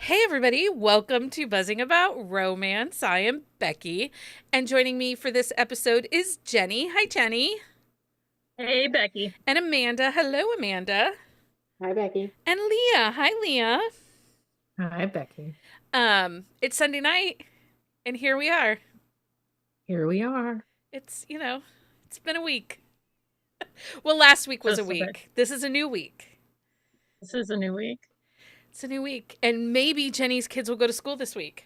Hey, everybody, welcome to Buzzing About Romance. I am Becky, and joining me for this episode is Jenny. Hi, Jenny. Hey, Becky. And Amanda. Hello, Amanda. Hi, Becky. And Leah. Hi, Leah. Hi, Becky. It's Sunday night, and here we are. Here we are. It's been a week. Well, last week was a Just a bit. week. This is a new week. This is a new week. It's a new week. And maybe Jenny's kids will go to school this week.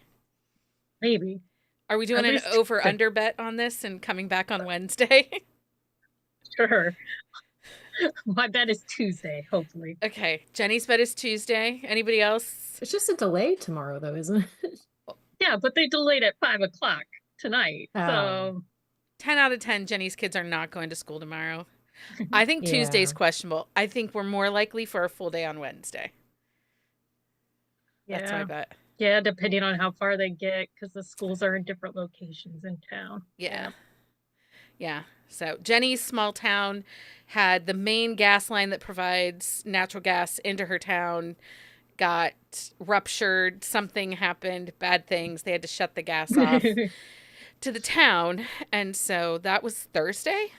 Maybe. Are we doing At an least- over-under bet on this and coming back on Wednesday? Sure. My bet is Tuesday, hopefully. Okay, Jenny's bet is Tuesday. Anybody else? It's just a delay tomorrow, though, isn't it? Yeah, but they delayed at 5 o'clock tonight. So 10 out of 10, Jenny's kids are not going to school tomorrow. I think Yeah. Tuesday's questionable. I think we're more likely for a full day on Wednesday. That's my yeah. bet. Yeah, depending on how far they get, because the schools are in different locations in town. Yeah. Yeah. So Jenny's small town had the main gas line that provides natural gas into her town got ruptured. Something happened, bad things. They had to shut the gas off to the town. And so that was Thursday.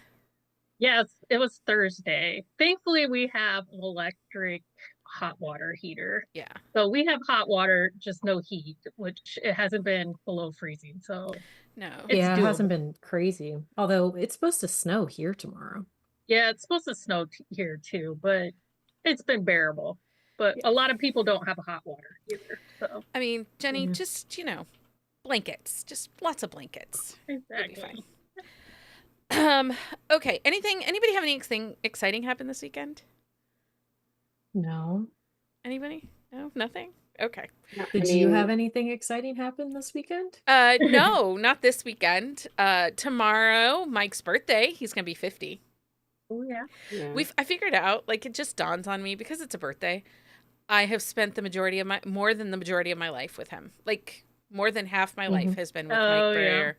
Yes, it was Thursday. Thankfully, we have an electric hot water heater. Yeah. So we have hot water, just no heat, which it hasn't been below freezing. So No. It's Yeah, it hasn't doable. been crazy. Although it's supposed to snow here tomorrow. yeah, it's supposed to snow here too, but it's been bearable. But a lot of people don't have hot water either. So I mean, Jenny, Yeah. just, blankets. Just lots of blankets. It'll be exactly. fine. Okay. Anybody have anything exciting happen this weekend? No. Anybody? No, nothing? Okay. Did you have anything exciting happen this weekend? No, not this weekend. Tomorrow, Mike's birthday. He's gonna be 50. Oh yeah. Yeah. I figured out, like, it just dawns on me because it's a birthday. I have spent more than the majority of my life with him. Like, more than half my life has been with Oh, Mike yeah. Breyer.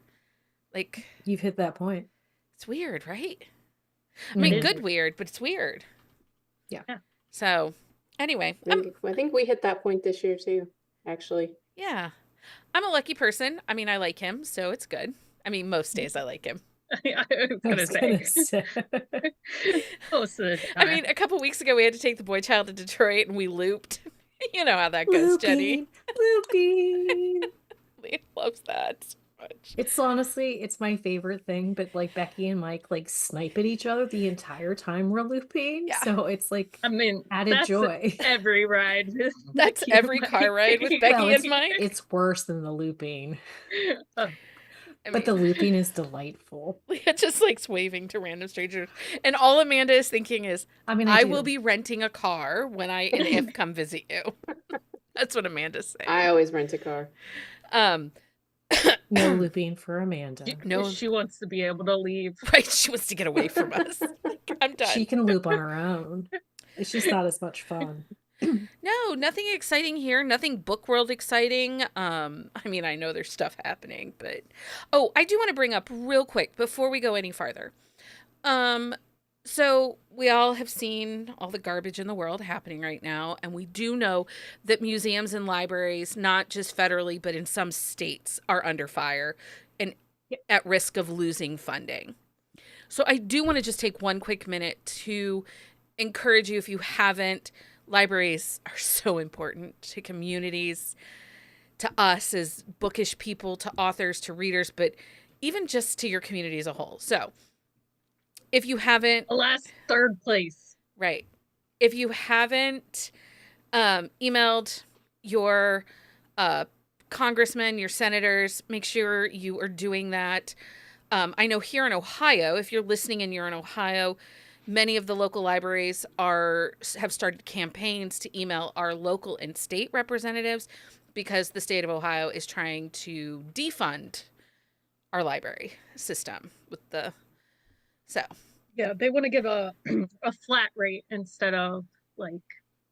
Like, You've hit that point. it's weird, right? I mean, It is good weird, but it's weird. Yeah. Yeah. So, anyway, I think we hit that point this year too, actually. yeah. I'm a lucky person. I mean, I like him, so it's good. I mean, most days I like him. I was I gonna was say. gonna say. Most of the I time. mean, a couple weeks ago we had to take the boy child to Detroit and we looped. You know how that goes, Jenny. Looping. Leah loves that so much. It's honestly, it's my favorite thing, but like Becky and Mike like snipe at each other the entire time we're looping. Yeah. So it's like I mean, added that's joy. every ride. with That's Becky every and car ride with Mike. Becky Well, and Mike. It's worse than the looping, Oh, I but the mean, looping is delightful. Leah just likes waving to random strangers. And all Amanda is thinking is, I mean, I do. will be renting a car when I and if come visit you. That's what Amanda's saying. I always rent a car. Um, No looping for Amanda. no, she wants to be able to leave. right? She wants to get away from us. I'm done. She can loop on her own. It's just not as much fun. No, nothing exciting here. Nothing book world exciting. I mean, I know there's stuff happening, but I do want to bring up real quick before we go any farther. So we all have seen all the garbage in the world happening right now, and we do know that museums and libraries, not just federally, but in some states, are under fire and at risk of losing funding. So I do want to just take one quick minute to encourage you, if you haven't. Libraries are so important to communities, to us as bookish people, to authors, to readers, but even just to your community as a whole. So if you haven't, Alas, third place. right, if you haven't emailed your congressmen, your senators, make sure you are doing that. I know here in Ohio, if you're listening and you're in Ohio, many of the local libraries have started campaigns to email our local and state representatives because the state of Ohio is trying to defund our library system Yeah, they want to give a a flat rate instead of like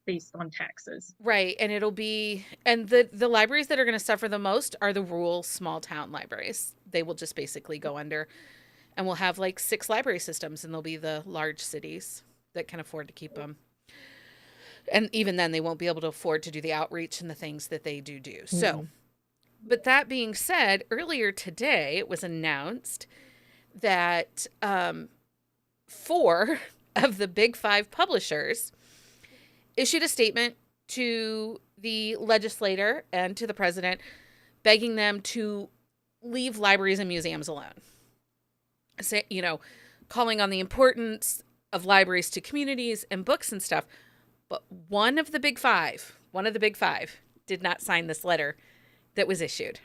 based on taxes. right, and the libraries that are going to suffer the most are the rural small town libraries. They will just basically go under, and we'll have like 6 library systems, and they'll be the large cities that can afford to keep them. And even then, they won't be able to afford to do the outreach and the things that they do. So, but that being said, earlier today, it was announced that 4 of the big 5 publishers issued a statement to the legislator and to the president, begging them to leave libraries and museums alone. Say, calling on the importance of libraries to communities and books and stuff. But one of the big 5 did not sign this letter that was issued.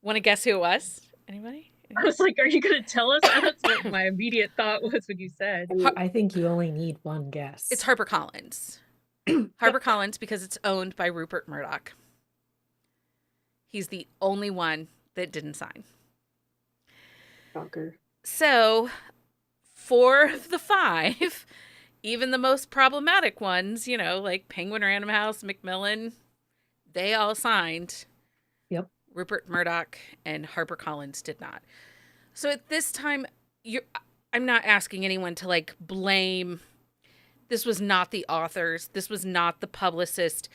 Want to guess who it was? Anybody? I was like, are you going to tell us? That's what my immediate thought was when you said. I think you only need one guess. It's HarperCollins. HarperCollins, because it's owned by Rupert Murdoch. He's the only one that didn't sign. Shocker. So, 4 of the 5, even the most problematic ones, like Penguin Random House, Macmillan, they all signed. Yep. Rupert Murdoch and HarperCollins did not. So at this time, I'm not asking anyone to blame. This was not the authors. This was not the publicist.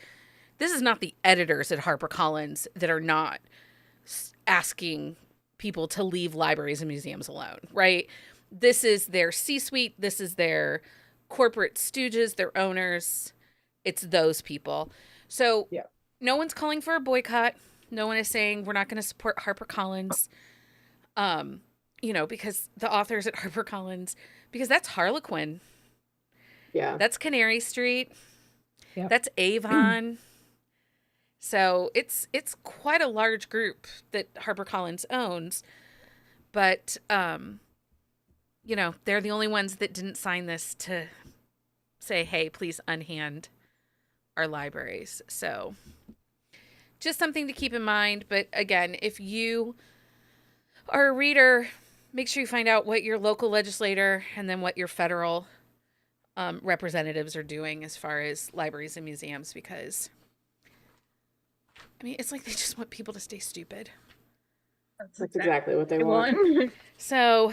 This is not the editors at HarperCollins that are not asking people to leave libraries and museums alone, right? This is their C-suite. This is their corporate stooges, their owners. It's those people. So no one's calling for a boycott. No one is saying we're not going to support HarperCollins, because the authors at HarperCollins, because that's Harlequin. Yeah. That's Canary Street. Yep. That's Avon. So it's quite a large group that HarperCollins owns. But, they're the only ones that didn't sign this to say, hey, please unhand our libraries. So just something to keep in mind. But again, if you are a reader, make sure you find out what your local legislator and then what your federal representatives are doing as far as libraries and museums, because it's like they just want people to stay stupid. That's exactly what they want. So,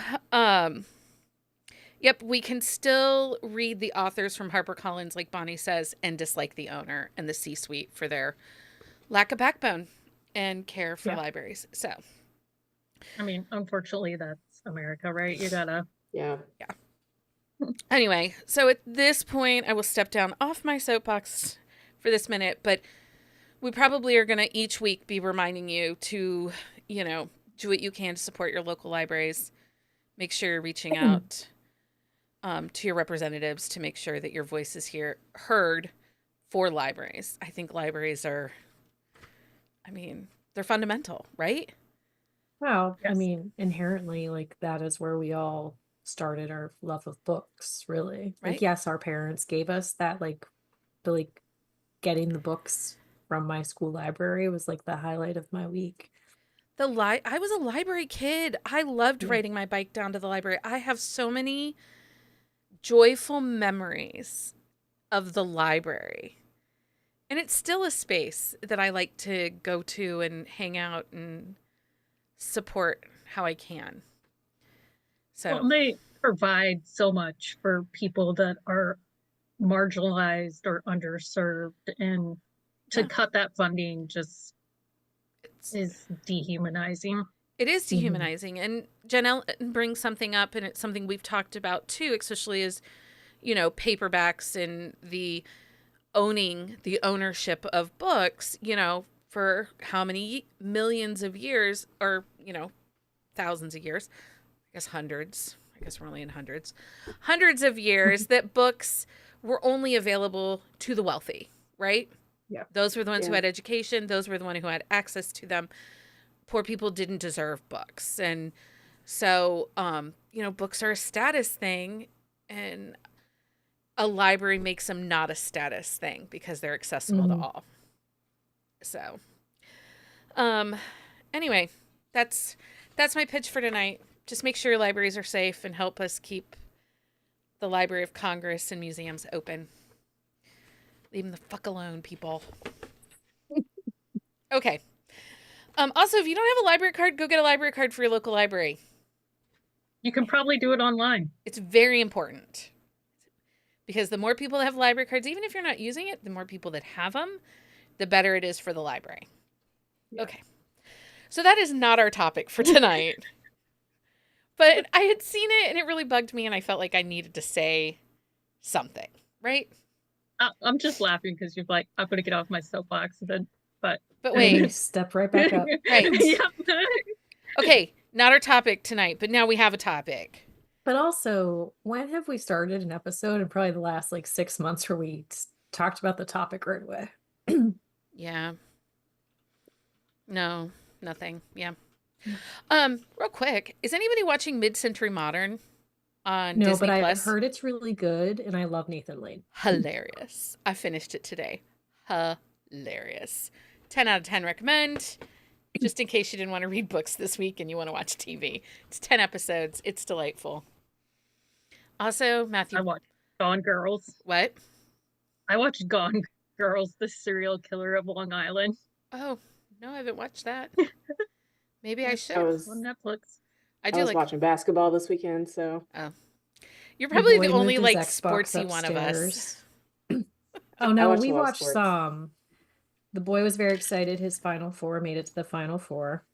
yep, we can still read the authors from HarperCollins, like Bonnie says, and dislike the owner and the C-suite for their lack of backbone and care for libraries. So, unfortunately, that's America, right? You gotta. Yeah. Anyway, so at this point, I will step down off my soapbox for this minute, but we probably are going to each week be reminding you to, do what you can to support your local libraries. Make sure you're reaching out to your representatives to make sure that your voice is heard for libraries. I think libraries are, they're fundamental, right? Well, Yes. Inherently, that is where we all started our love of books, really. Right. Yes, our parents gave us that, but getting the books from my school library was the highlight of my week. I was a library kid. I loved riding my bike down to the library. I have so many joyful memories of the library. And it's still a space that I like to go to and hang out and support how I can. So They provide so much for people that are marginalized or underserved, and to cut that funding just is dehumanizing. It is dehumanizing. And Janelle brings something up, and it's something we've talked about too, especially as, paperbacks and the ownership of books, for how many millions of years, or, thousands of years, I guess hundreds. I guess we're only in hundreds of years that books were only available to the wealthy, right? Yeah. Those were the ones who had education. Those were the ones who had access to them. Poor people didn't deserve books. And so, books are a status thing, and a library makes them not a status thing because they're accessible to all. So, anyway, that's my pitch for tonight. Just make sure your libraries are safe and help us keep the Library of Congress and museums open. Leave them the fuck alone, people. Okay. Also, if you don't have a library card, go get a library card for your local library. You can probably do it online. It's very important Because the more people that have library cards, even if you're not using it, the more people that have them, the better it is for the library. Yeah. Okay. So that is not our topic for tonight. But I had seen it and it really bugged me and I felt like I needed to say something, right? I'm just laughing because you're like, I'm gonna get off my soapbox then, but wait. You step right back up. Right. Yep. Okay, not our topic tonight, but now we have a topic. But also, when have we started an episode in probably the last like 6 months where we talked about the topic right away? Yeah. No, nothing. Yeah. Real quick, is anybody watching Mid-Century Modern on No, Disney but I've Plus? heard it's really good, and I love Nathan Lane. Hilarious. I finished it today. Hilarious. 10 out of 10 recommend. Just in case you didn't want to read books this week and you want to watch TV. It's 10 episodes. It's delightful. Also, Matthew. I watched Gone Girls. What? I watched Gone Girls, the serial killer of Long Island. Oh, no, I haven't watched that. Maybe I should. I was On Netflix. I was watching basketball this weekend, so You're probably the boy only moved his like Xbox sportsy one of us. Oh no, watch we a lot of watched sports. some. The boy was very excited. His Final Four made it to the Final Four.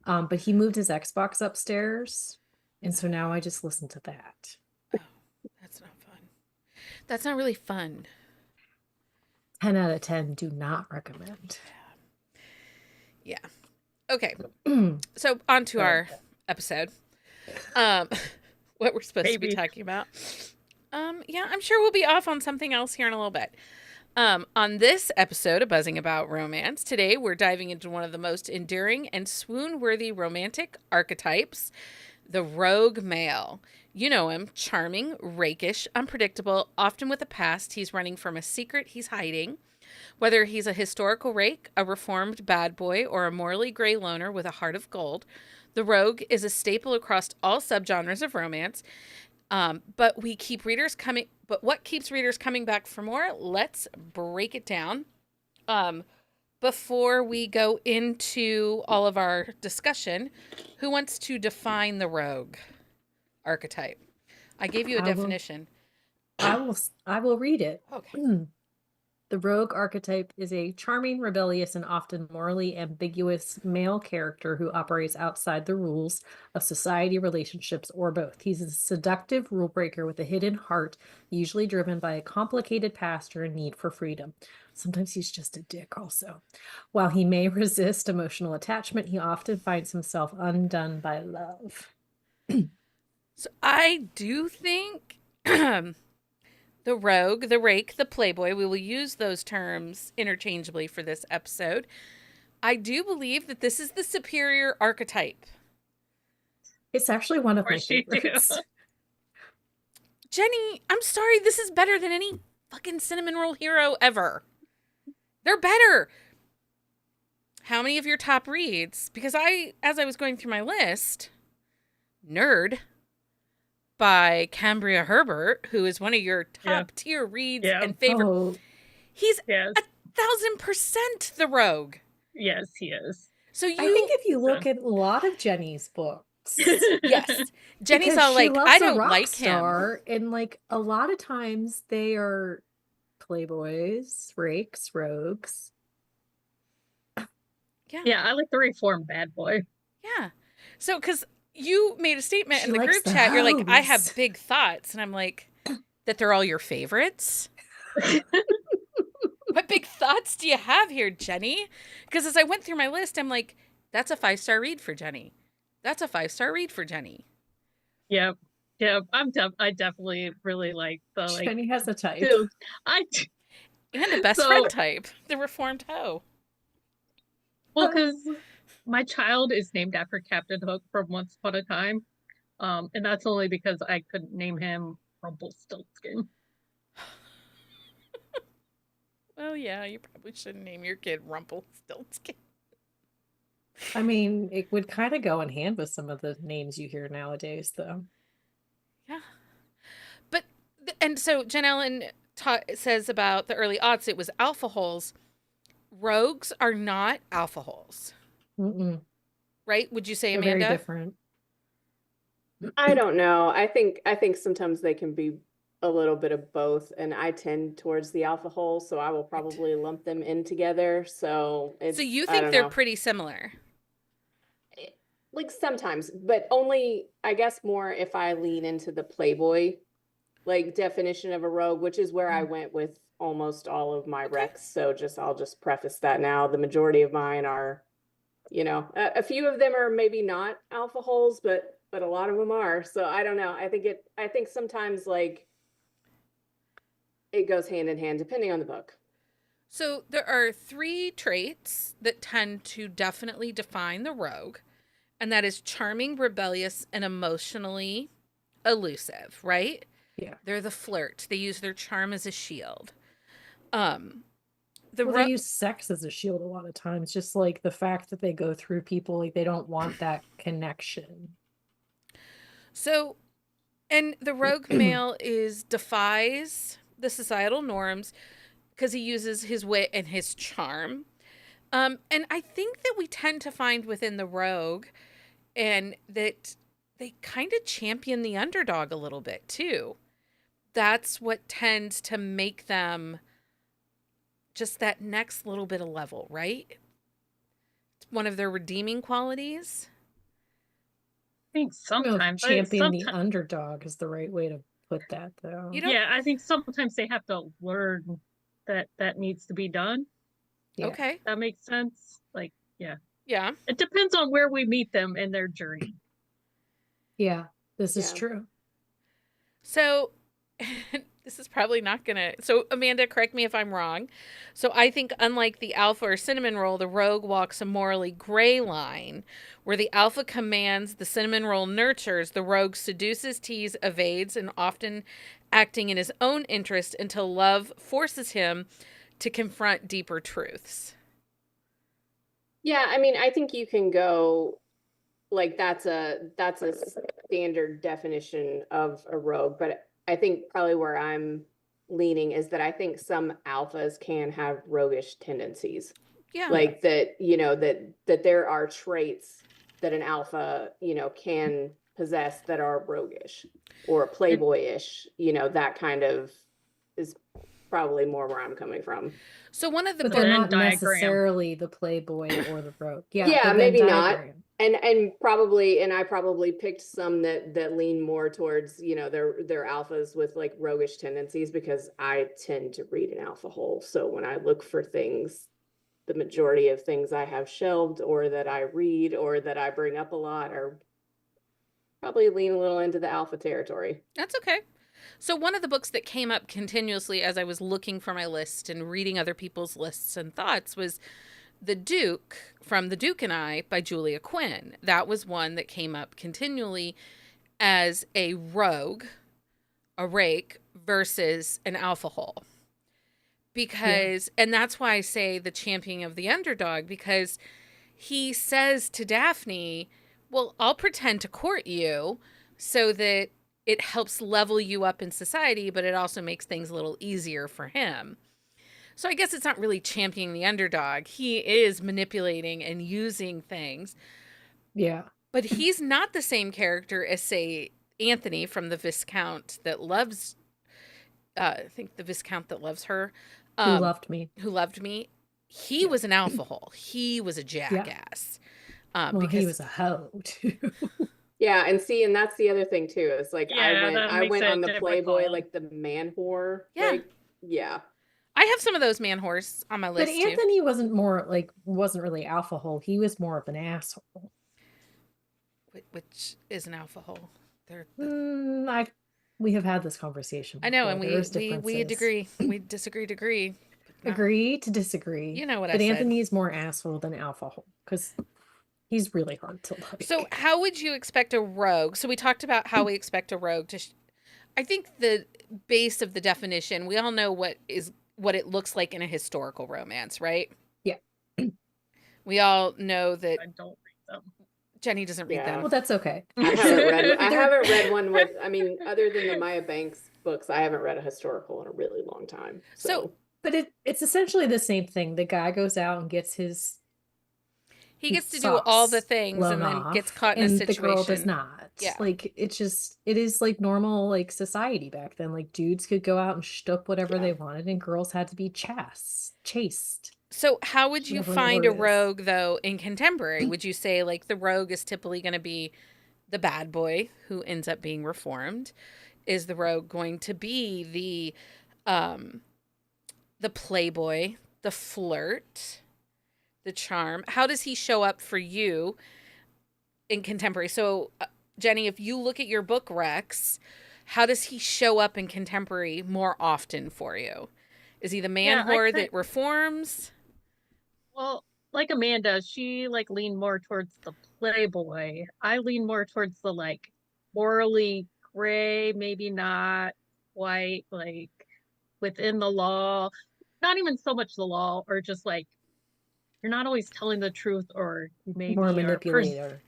But he moved his Xbox upstairs. And so now I just listen to that. Oh, that's not fun. That's not really fun. 10 out of 10 do not recommend. Yeah. Okay. So on to our episode. What we're supposed to be talking about. Yeah, I'm sure we'll be off on something else here in a little bit. On this episode of Buzzing About Romance, today we're diving into one of the most enduring and swoon-worthy romantic archetypes, the rogue male. You know him, charming, rakish, unpredictable, often with a past he's running from a secret he's hiding. Whether he's a historical rake, a reformed bad boy, or a morally gray loner with a heart of gold, the rogue is a staple across all subgenres of romance. But what keeps readers coming back for more? Let's break it down. Before we go into all of our discussion, who wants to define the rogue archetype? I gave you a definition. I will read it. Okay. The rogue archetype is a charming, rebellious, and often morally ambiguous male character who operates outside the rules of society, relationships, or both. He's a seductive rule breaker with a hidden heart, usually driven by a complicated past or a need for freedom. Sometimes he's just a dick also. While he may resist emotional attachment, he often finds himself undone by love. So I do think the rogue, the rake, the playboy, we will use those terms interchangeably for this episode. I do believe that this is the superior archetype. It's actually one of my favorites. Jenni, I'm sorry, this is better than any fucking cinnamon roll hero ever. They're better. How many of your top reads? Because as I was going through my list, Nerd by Cambria Herbert, who is one of your top tier reads and favorite. Oh, he's 1,000% the rogue. Yes, he is. So I think if you look at a lot of Jenni's books, yes, Jenni's because all she like, loves I a don't rock like star, him. and like a lot of times they are playboys, rakes, rogues. Yeah, I like the reformed bad boy. Yeah. So, because you made a statement She in the likes group the chat, you're like, I have hoes. big thoughts. And I'm like, that they're all your favorites? What big thoughts do you have here, Jenni? Because as I went through my list, I'm like, that's a 5-star read for Jenni. That's a 5-star read for Jenni. Yeah. I definitely really like the Jenni has a type. And a best friend type, the reformed hoe. Well, because my child is named after Captain Hook from Once Upon a Time. And that's only because I couldn't name him Rumpelstiltskin. Well, yeah, you probably shouldn't name your kid Rumpelstiltskin. I mean, it would kind of go in hand with some of the names you hear nowadays, though. Yeah. But, and so Jen Ellen says about the early aughts, it was alpha holes. Rogues are not alpha holes. Mm-mm. Right? Would you say, They're Amanda? very different. I don't know. I think sometimes they can be a little bit of both, and I tend towards the alpha hole, so I will probably lump them in together. So it's, So you I think don't they're know. pretty similar? Like sometimes, but only, I guess, more if I lean into the Playboy like definition of a rogue, which is where I went with almost all of my Okay. recs. So I'll just preface that now. The majority of mine are, a few of them are maybe not alpha holes, but a lot of them are. So I don't know. I think sometimes like it goes hand in hand depending on the book. So there are 3 traits that tend to definitely define the rogue, and that is charming, rebellious, and emotionally elusive, right? Yeah. They're the flirt. They use their charm as a shield. They use sex as a shield a lot of times, just like the fact that they go through people, like they don't want that connection. So, and the rogue male defies the societal norms because he uses his wit and his charm. And I think that we tend to find within the rogue and that they kind of champion the underdog a little bit too. That's what tends to make them just that next little bit of level, right? It's one of their redeeming qualities. I think sometimes champion the underdog is the right way to put that, though. Yeah, I think sometimes they have to learn that needs to be done. Yeah. Okay. That makes sense. Like, yeah. Yeah. It depends on where we meet them in their journey. Yeah, this is true. So this is probably not gonna. So Amanda, correct me if I'm wrong. So I think unlike the alpha or cinnamon roll, the rogue walks a morally gray line, where the alpha commands, the cinnamon roll nurtures, the rogue seduces, teases, evades, and often acting in his own interest until love forces him to confront deeper truths. Yeah, I mean, I think you can go like that's a standard definition of a rogue, but I think probably where I'm leaning is that I think some alphas can have roguish tendencies. Yeah. Like that, that there are traits that an alpha, can possess that are roguish or playboyish, that kind of is probably more where I'm coming from. So one of the But they're not necessarily the playboy or the rogue. Yeah, maybe not. And I probably picked some that lean more towards, they're alphas with like roguish tendencies because I tend to read an alpha hole. So when I look for things, the majority of things I have shelved or that I read or that I bring up a lot are probably lean a little into the alpha territory. That's okay. So one of the books that came up continuously as I was looking for my list and reading other people's lists and thoughts was The Duke from The Duke and I by Julia Quinn. That was one that came up continually as a rogue, a rake versus an alpha hole. Because, and that's why I say the championing of the underdog, because he says to Daphne, well, I'll pretend to court you so that it helps level you up in society, but it also makes things a little easier for him. So I guess it's not really championing the underdog. He is manipulating and using things. Yeah. But he's not the same character as, say, Anthony from the Viscount that loves, I think the Viscount that loves her. Who loved me. Who loved me. He was an alpha hole. He was a jackass. Yeah. Because he was a hoe, too. Yeah, and that's the other thing too. It's like I went on the Playboy, like the man whore. Yeah. Like, yeah. I have some of those man whores on my list. But Anthony wasn't really alpha hole. He was more of an asshole. Which is an alpha hole? We have had this conversation before. I know, and we agree. We disagree to agree. Agree to disagree. You know what I said. But Anthony is more asshole than alpha hole because he's really hard to like. So how would you expect a rogue? So we talked about how we expect a rogue to... I think the base of the definition, we all know what it looks like in a historical romance, right? Yeah. We all know that... I don't read them. Jenni doesn't read them. Well, that's okay. I haven't read one with, other than the Maya Banks books, I haven't read a historical in a really long time. So but it's essentially the same thing. The guy goes out and gets his He gets to do all the things blown and then off, gets caught in a and situation. the girl does not. Yeah. Like, it is like normal, like, society back then. Like, dudes could go out and shtup whatever they wanted, and girls had to be chased. So how would you Whatever the find a word is. rogue, though, in contemporary? Would you say, like, the rogue is typically going to be the bad boy who ends up being reformed? Is the rogue going to be the playboy, the flirt, the charm? How does he show up for you in contemporary? So, Jenni, if you look at your book Rex, how does he show up in contemporary more often for you? Is he the man whore that reforms? Well, like Amanda, she like leaned more towards the playboy. I lean more towards the like morally gray, maybe not white, like within the law. Not even so much the law, or just like you're not always telling the truth, or you maybe More are manipulator.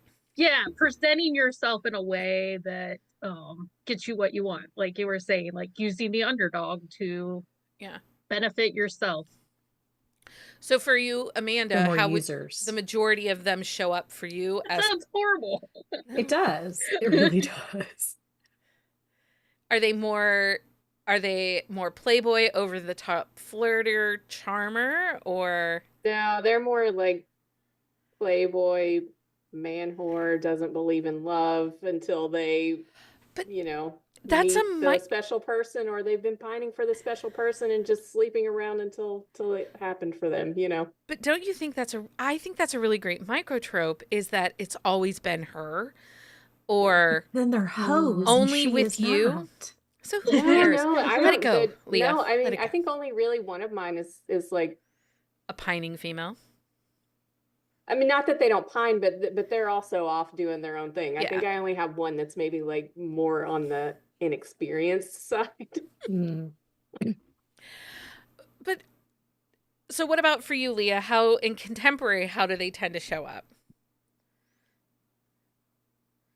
presenting yourself in a way that gets you what you want. Like you were saying, like using the underdog to benefit yourself. So for you, Amanda, how would users. the majority of them show up for you? That sounds horrible. It does. It really does. Are they more playboy, over the top flirter, charmer, or No, they're more like playboy, man whore, doesn't believe in love until they, that's meet the special person, or they've been pining for the special person and just sleeping around until it happened for them, But don't you think I think that's a really great microtrope, is that it's always been her, or then they're hoes only with you. Not. So who cares? No, I Let it go, Leah. No, I mean, I think only really one of mine is like a pining female. I mean, not that they don't pine, but they're also off doing their own thing. I think I only have one that's maybe like more on the inexperienced side. But so what about for you, Leah? How in contemporary, how do they tend to show up?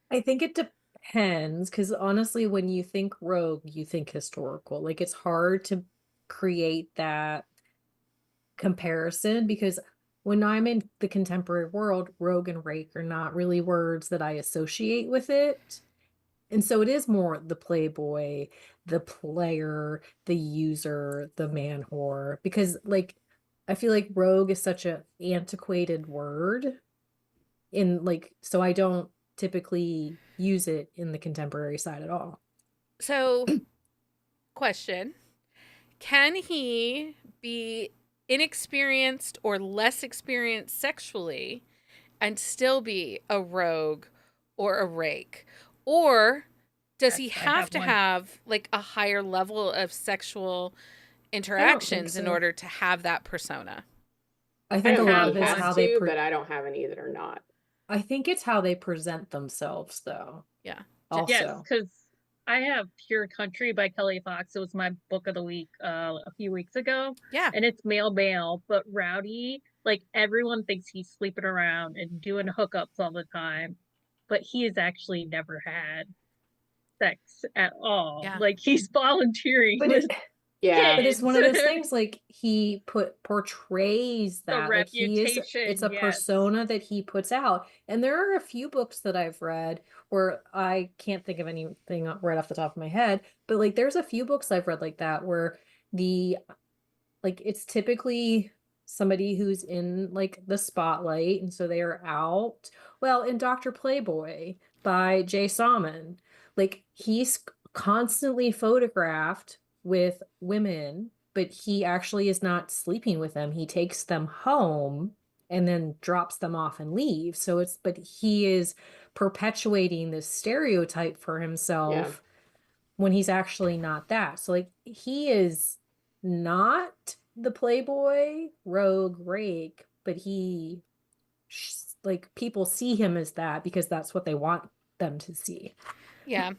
I think it depends, because honestly, when you think rogue, you think historical. Like, it's hard to create that comparison, because when I'm in the contemporary world, rogue and rake are not really words that I associate with it. And so it is more the playboy, the player, the user, the man whore, because like I feel like rogue is such an antiquated word so I don't typically use it in the contemporary side at all. So question, can he be inexperienced or less experienced sexually and still be a rogue or a rake? Or does he have to have like a higher level of sexual interactions in order to have that persona? I think a lot of it's how they but I don't have any that are not. I think it's how they present themselves, though. Yeah. Also. Yes, because I have Pure Country by Kelly Fox. It was my book of the week a few weeks ago. Yeah. And it's male, but rowdy. Like, everyone thinks he's sleeping around and doing hookups all the time. But he has actually never had sex at all. Yeah. Like, he's volunteering. But it's one of those things, like, he portrays that. The reputation, it's a persona that he puts out. And there are a few books that I've read where I can't think of anything right off the top of my head, but like there's a few books I've read like that where it's typically somebody who's in like the spotlight, and so they are out. Well, in Dr. Playboy by Jay Salmon, like he's constantly photographed with women, but he actually is not sleeping with them. He takes them home and then drops them off and leaves. But he is perpetuating this stereotype for himself when he's actually not that. So like he is not the playboy, rogue, rake, but people see him as that because that's what they want them to see. Yeah.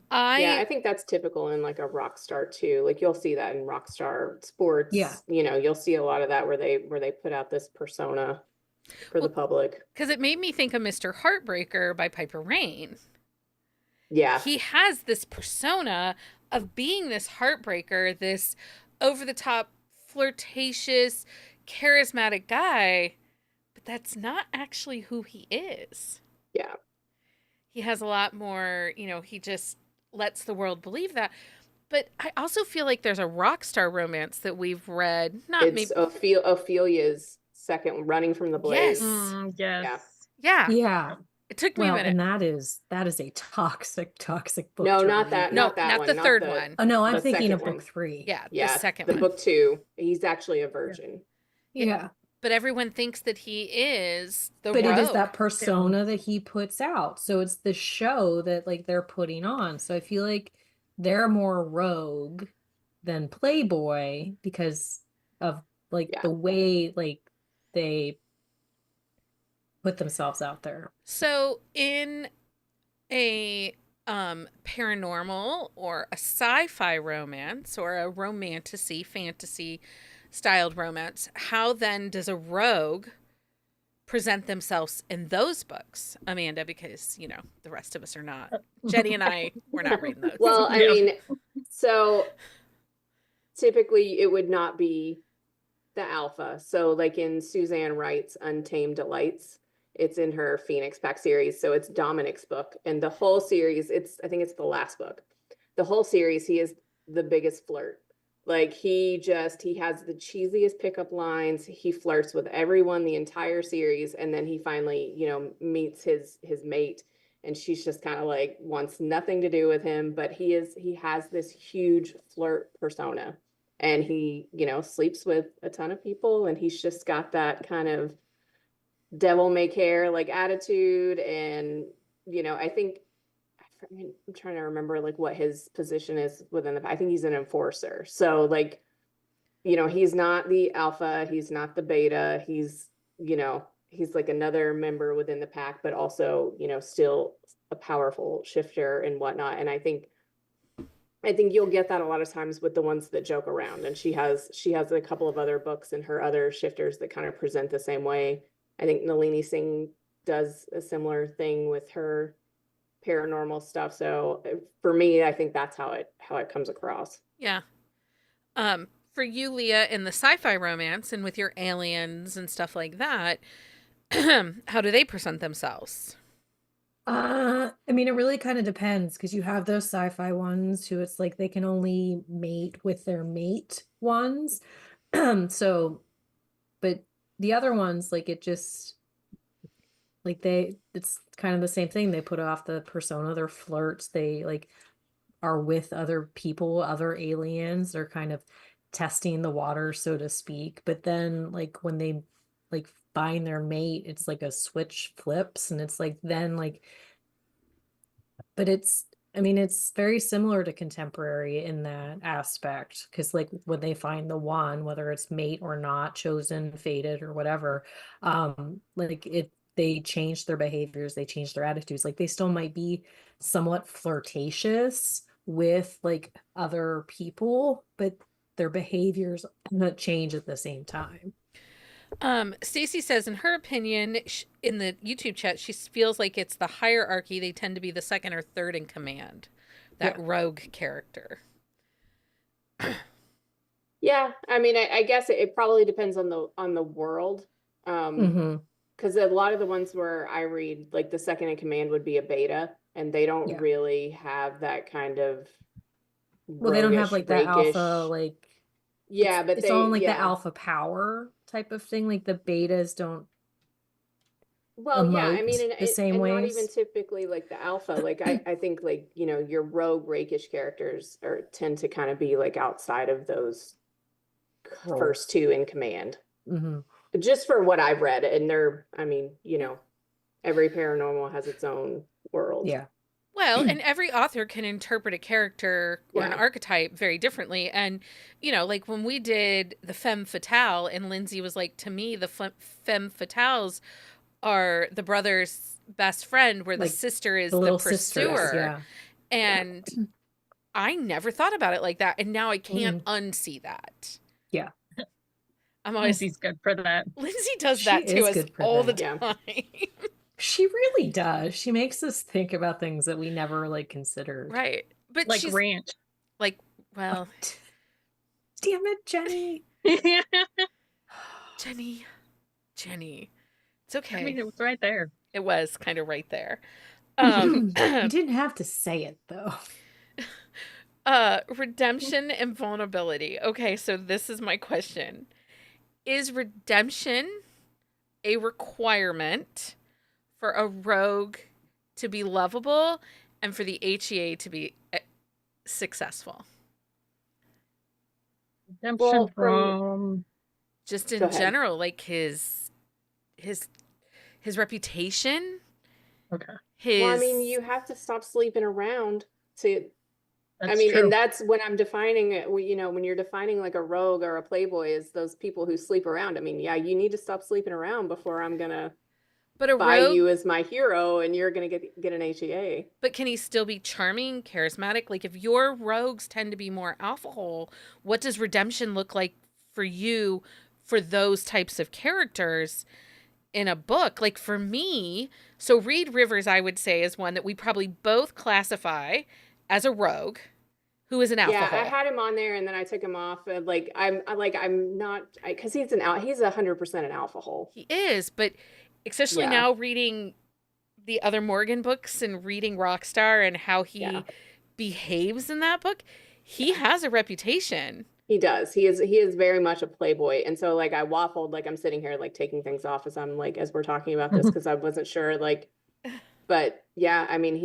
I think that's typical in like a rock star too. Like you'll see that in rock star sports. Yeah. You'll see a lot of that where they put out this persona for the public. Because it made me think of Mr. Heartbreaker by Piper Rain. Yeah. He has this persona of being this heartbreaker, this over the top, flirtatious, charismatic guy, But that's not actually who he is. Yeah. He has a lot more, he just lets the world believe that. But I also feel like there's a rock star romance that we've read. It's Ophelia's second, Running from the Blaze. Yes. Yes. Yeah. Yeah. It took me a Well, minute. and that is a toxic book. No, to not read. that. No, Not that not one. the not third the, one. Oh no, I'm the thinking of second book one. 3. Yeah, Yeah, the second the one. book 2. He's actually a virgin. Yeah. But everyone thinks that he is the But rogue. it is that persona that he puts out. So it's the show that like they're putting on. So I feel like they're more rogue than Playboy because of like Yeah. the way like they put themselves out there. So in a paranormal or a sci-fi romance or a romantasy, fantasy styled romance, how then does a rogue present themselves in those books, Amanda? Because, the rest of us are not. Jenni and I, we're not reading those. Well, I Yeah. mean, so typically it would not be the alpha. So like in Suzanne Wright's Untamed Delights, it's in her Phoenix Pack series. So it's Dominic's book. And the whole series, I think it's the last book. The whole series, he is the biggest flirt. Like he has the cheesiest pickup lines. He flirts with everyone the entire series. And then he finally, meets his mate. And she's just kind of like wants nothing to do with him. But he has this huge flirt persona. And he, sleeps with a ton of people. And he's just got that kind of devil may care like attitude. And, I'm trying to remember like what his position is within I think he's an enforcer. So like, he's not the alpha, he's not the beta, he's like another member within the pack, but also, still a powerful shifter and whatnot. And I think you'll get that a lot of times with the ones that joke around. And she has a couple of other books and her other shifters that kind of present the same way. I think Nalini Singh does a similar thing with her paranormal stuff. So for me, I think that's how it comes across. Yeah. For you, Leah, in the sci-fi romance and with your aliens and stuff like that, how do they present themselves? I mean, it really kind of depends because you have those sci-fi ones who it's like they can only mate with their mate ones. So, but the other ones, like it just like it's kind of the same thing. They put off the persona, they're flirts, they like are with other people, other aliens, they're kind of testing the water, so to speak. But then like when they like find their mate, it's like a switch flips and it's like then like but it's very similar to contemporary in that aspect because like when they find the one, whether it's mate or not, chosen, fated or whatever, like they change their behaviors, they change their attitudes. Like they still might be somewhat flirtatious with like other people, but their behaviors change at the same time. Stacy says, in her opinion, in the YouTube chat, she feels like it's the hierarchy. They tend to be the second or third in command. That rogue character. Yeah, I mean, I guess it probably depends on the world. Because a lot of the ones where I read, like the second in command would be a beta, and they don't really have that kind of well, they don't have like that rakish alpha, like but it's all like the alpha power type of thing. Like the betas don't I mean, the same and ways. not even typically like the alpha. Like I think like, your rogue rakish characters tend to kind of be like outside of those first two in command. Just for what I've read. And every paranormal has its own world. Yeah. Well, and every author can interpret a character or an archetype very differently. And, like when we did the femme fatale and Lindsay was like, to me, the femme fatales are the brother's best friend where Like the sister is the the little pursuer. sisters, yeah. And I never thought about it like that. And now I can't unsee that. Yeah. I'm always Lindsay's good for that. Lindsay does She that to is us good for all that. the time. She really does. She makes us think about things that we never like considered. Right. But Like she's ranch. like, well, damn it, Jenni. Jenni. It's okay. I mean, it was right there. It was kind of right there. You didn't have to say it though. Redemption and vulnerability. Okay, so this is my question. Is redemption a requirement for a rogue to be lovable and for the HEA to be successful? Redemption from just in general, like his reputation. Okay. Well, I mean, you have to stop sleeping around to. That's I mean, true. and that's when I'm defining it. You know, when you're defining like a rogue or a playboy, is those people who sleep around. I mean, yeah, you need to stop sleeping around before I'm gonna buy you as my hero, and you're gonna get an HEA. But can he still be charming, charismatic? Like if your rogues tend to be more alpha hole, what does redemption look like for you for those types of characters in a book? Like for me, so Reed Rivers, I would say, is one that we probably both classify as a rogue who is an alpha hole. I had him on there and then I took him off. I'm not, because he's 100% an alpha hole. He is, but especially now reading the other Morgan books and reading Rockstar and how he behaves in that book, he has a reputation. He does. He is very much a playboy. And so like I waffled, like I'm sitting here like taking things off as we're talking about this because I wasn't sure but yeah, I mean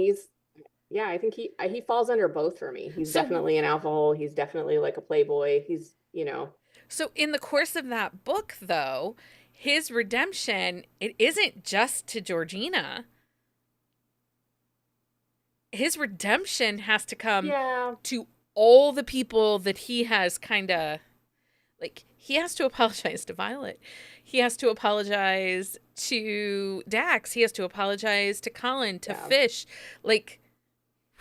I think he falls under both for me. He's definitely an alpha hole. He's definitely like a playboy. He's, So in the course of that book though, his redemption, it isn't just to Georgina. His redemption has to come to all the people that he has kind of, like, he has to apologize to Violet. He has to apologize to Dax. He has to apologize to Colin, to Fish. Like,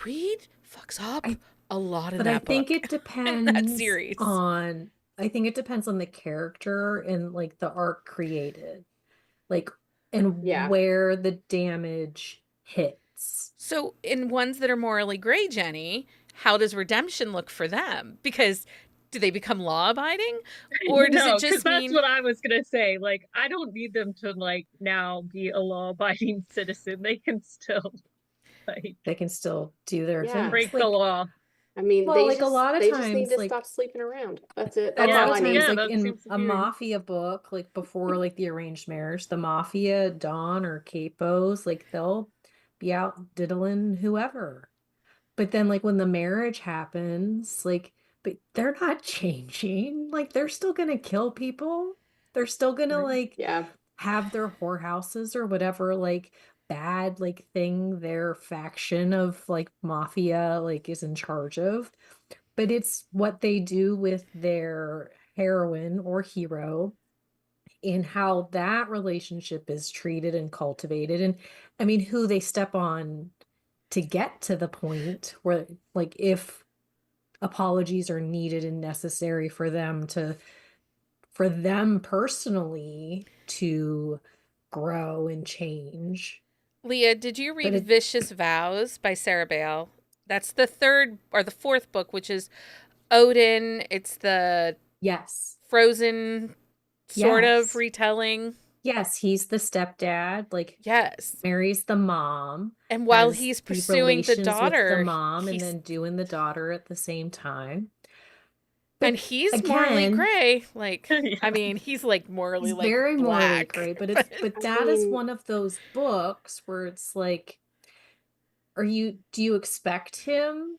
Reed fucks up a lot in that book. But I think it depends that series. I think it depends on the character and like the arc created. Like, and where the damage hits. So in ones that are morally gray, Jenny, how does redemption look for them? Because do they become law-abiding? Or does it just mean... that's what I was going to say. Like, I don't need them to, like, now be a law-abiding citizen. They can still, like... They can still do their thing. Break the law. I mean, well, like a lot of times, just need to stop sleeping around. That's it. That's all I need. Like in a mafia book, like before, like the arranged marriage, the mafia, Don or Capos, like they'll be out diddling whoever. But then, like when the marriage happens, like, but they're not changing. Like they're still gonna kill people. They're still gonna like have their whorehouses or whatever, like bad like thing their faction of like mafia like is in charge of, but it's what they do with their heroine or hero in how that relationship is treated and cultivated, and I mean who they step on to get to the point where like if apologies are needed and necessary for them personally to grow and change. Leah, did you read Vicious Vows by Sarah Bale? That's the third or the fourth book, which is Odin. It's the Frozen sort of retelling. Yes, he's the stepdad. Like marries the mom, and while he's pursuing the daughter, with the mom, and then doing the daughter at the same time. But and he's morally gray. Like, I mean, he's like morally like very black. Morally gray. But it's that is one of those books where it's like, do you expect him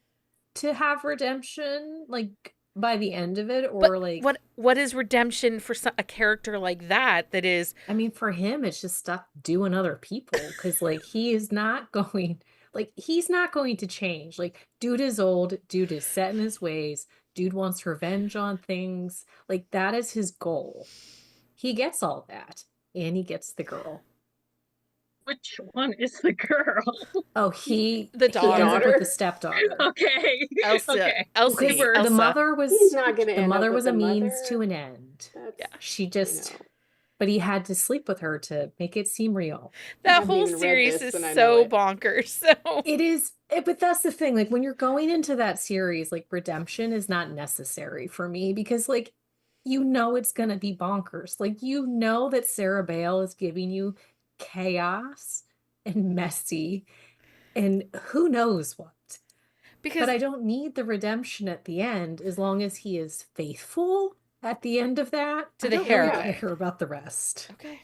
to have redemption like by the end of it, or like what is redemption for a character like that? That is, I mean, for him, it's just stop doing other people because like he is not going. Like, he's not going to change. Like, dude is old. Dude is set in his ways. Dude wants revenge on things. Like, that is his goal. He gets all that. And he gets the girl. Which one is the girl? Oh, the daughter. With the stepdaughter. Okay. Elsie. The mother was, he's not gonna the mother was a means mother. to an end. She just... You know. But he had to sleep with her to make it seem real. That whole series is so bonkers. So it is, but that's the thing. Like when you're going into that series, like redemption is not necessary for me because like, you know, it's going to be bonkers. Like, you know, that Sarah Bale is giving you chaos and messy and who knows what. Because But I don't need the redemption at the end as long as he is faithful at the end of that. To I the don't really heroine. care about the rest. okay.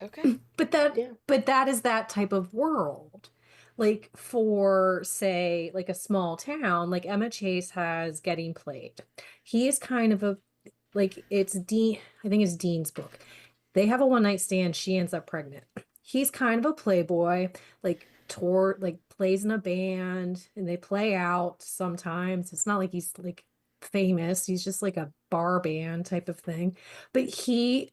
Okay. But that is that type of world. Like for, say, like a small town, like Emma Chase has Getting Played. He is kind of a, like, it's Dean, I think it's Dean's book. They have a one night stand, she ends up pregnant. He's kind of a playboy, like plays in a band and they play out sometimes. It's not like he's like famous, he's just like a bar band type of thing. But you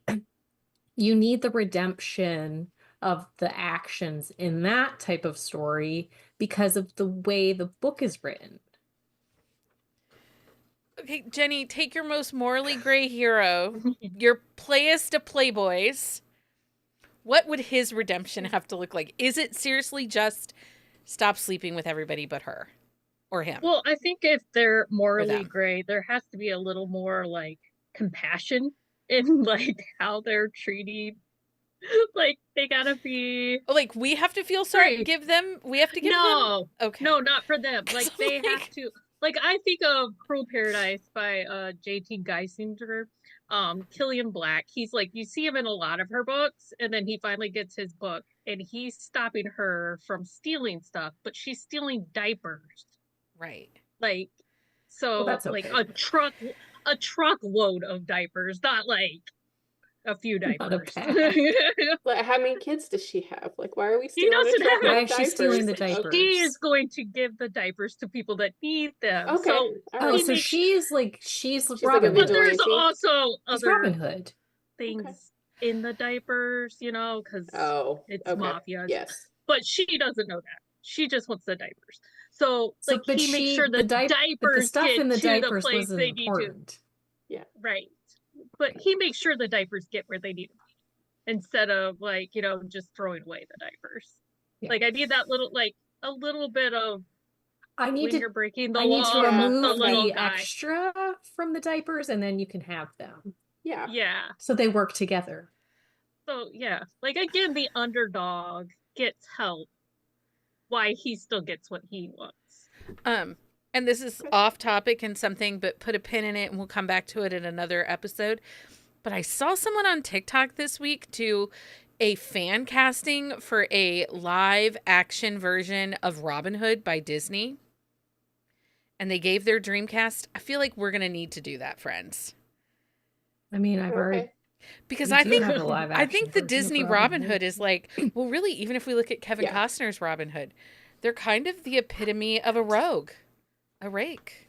need the redemption of the actions in that type of story because of the way the book is written. Okay, Jenni, take your most morally gray hero, your playest of playboys. What would his redemption have to look like? Is it seriously just stop sleeping with everybody but her or him? Well, I think if they're morally them. gray, there has to be a little more like compassion in like how they're treating. Like they gotta be Like we have to feel sorry. Right. We have to give them. no, Okay. no, not for them. 'Cause Like I'm they like- have to. Like I think of Cruel Paradise by J.T. Geisinger, Killian Black. He's like you see him in a lot of her books, and then he finally gets his book, and he's stopping her from stealing stuff, but she's stealing diapers. Right. Like so, that's like okay. a truckload of diapers, not like a few Not a diapers. bag. Like, how many kids does she have? Like, why are we He stealing doesn't a truck have- of Why is she stealing the diapers? diapers? He is going to give the diapers to people that need them. Okay. So, all Oh, right. he so makes- she's like a Robin but Hood. there's vigilante? also She's other Robin Hood. things in the diapers, you know, because Oh, it's okay. mafia. Yes. But she doesn't know that. She just wants the diapers. So, So, like, but he makes sure the the but the diapers stuff get in the to the diapers place wasn't they need to. important. Right. But he makes sure the diapers get where they need to be instead of like, you know, just throwing away the diapers. Yeah. Like I need that little like a little bit of I need when to you're breaking the I need to law, remove the the little guy. extra from the diapers and then you can have them. Yeah. Yeah. So they work together. So yeah. Like again, the underdog gets help. Why he still gets what he wants. And this is off topic and something, but put a pin in it and we'll come back to it in another episode. But I saw someone on TikTok this week do a fan casting for a live action version of Robin Hood by Disney. And they gave their Dreamcast. I feel like we're going to need to do that, friends. I mean, I've already Okay. Because we I do think have a live I action think the version of Disney Robin Hood is like, well, really, even if we look at Kevin Yeah. Costner's Robin Hood, they're kind of the epitome of a rogue, a rake.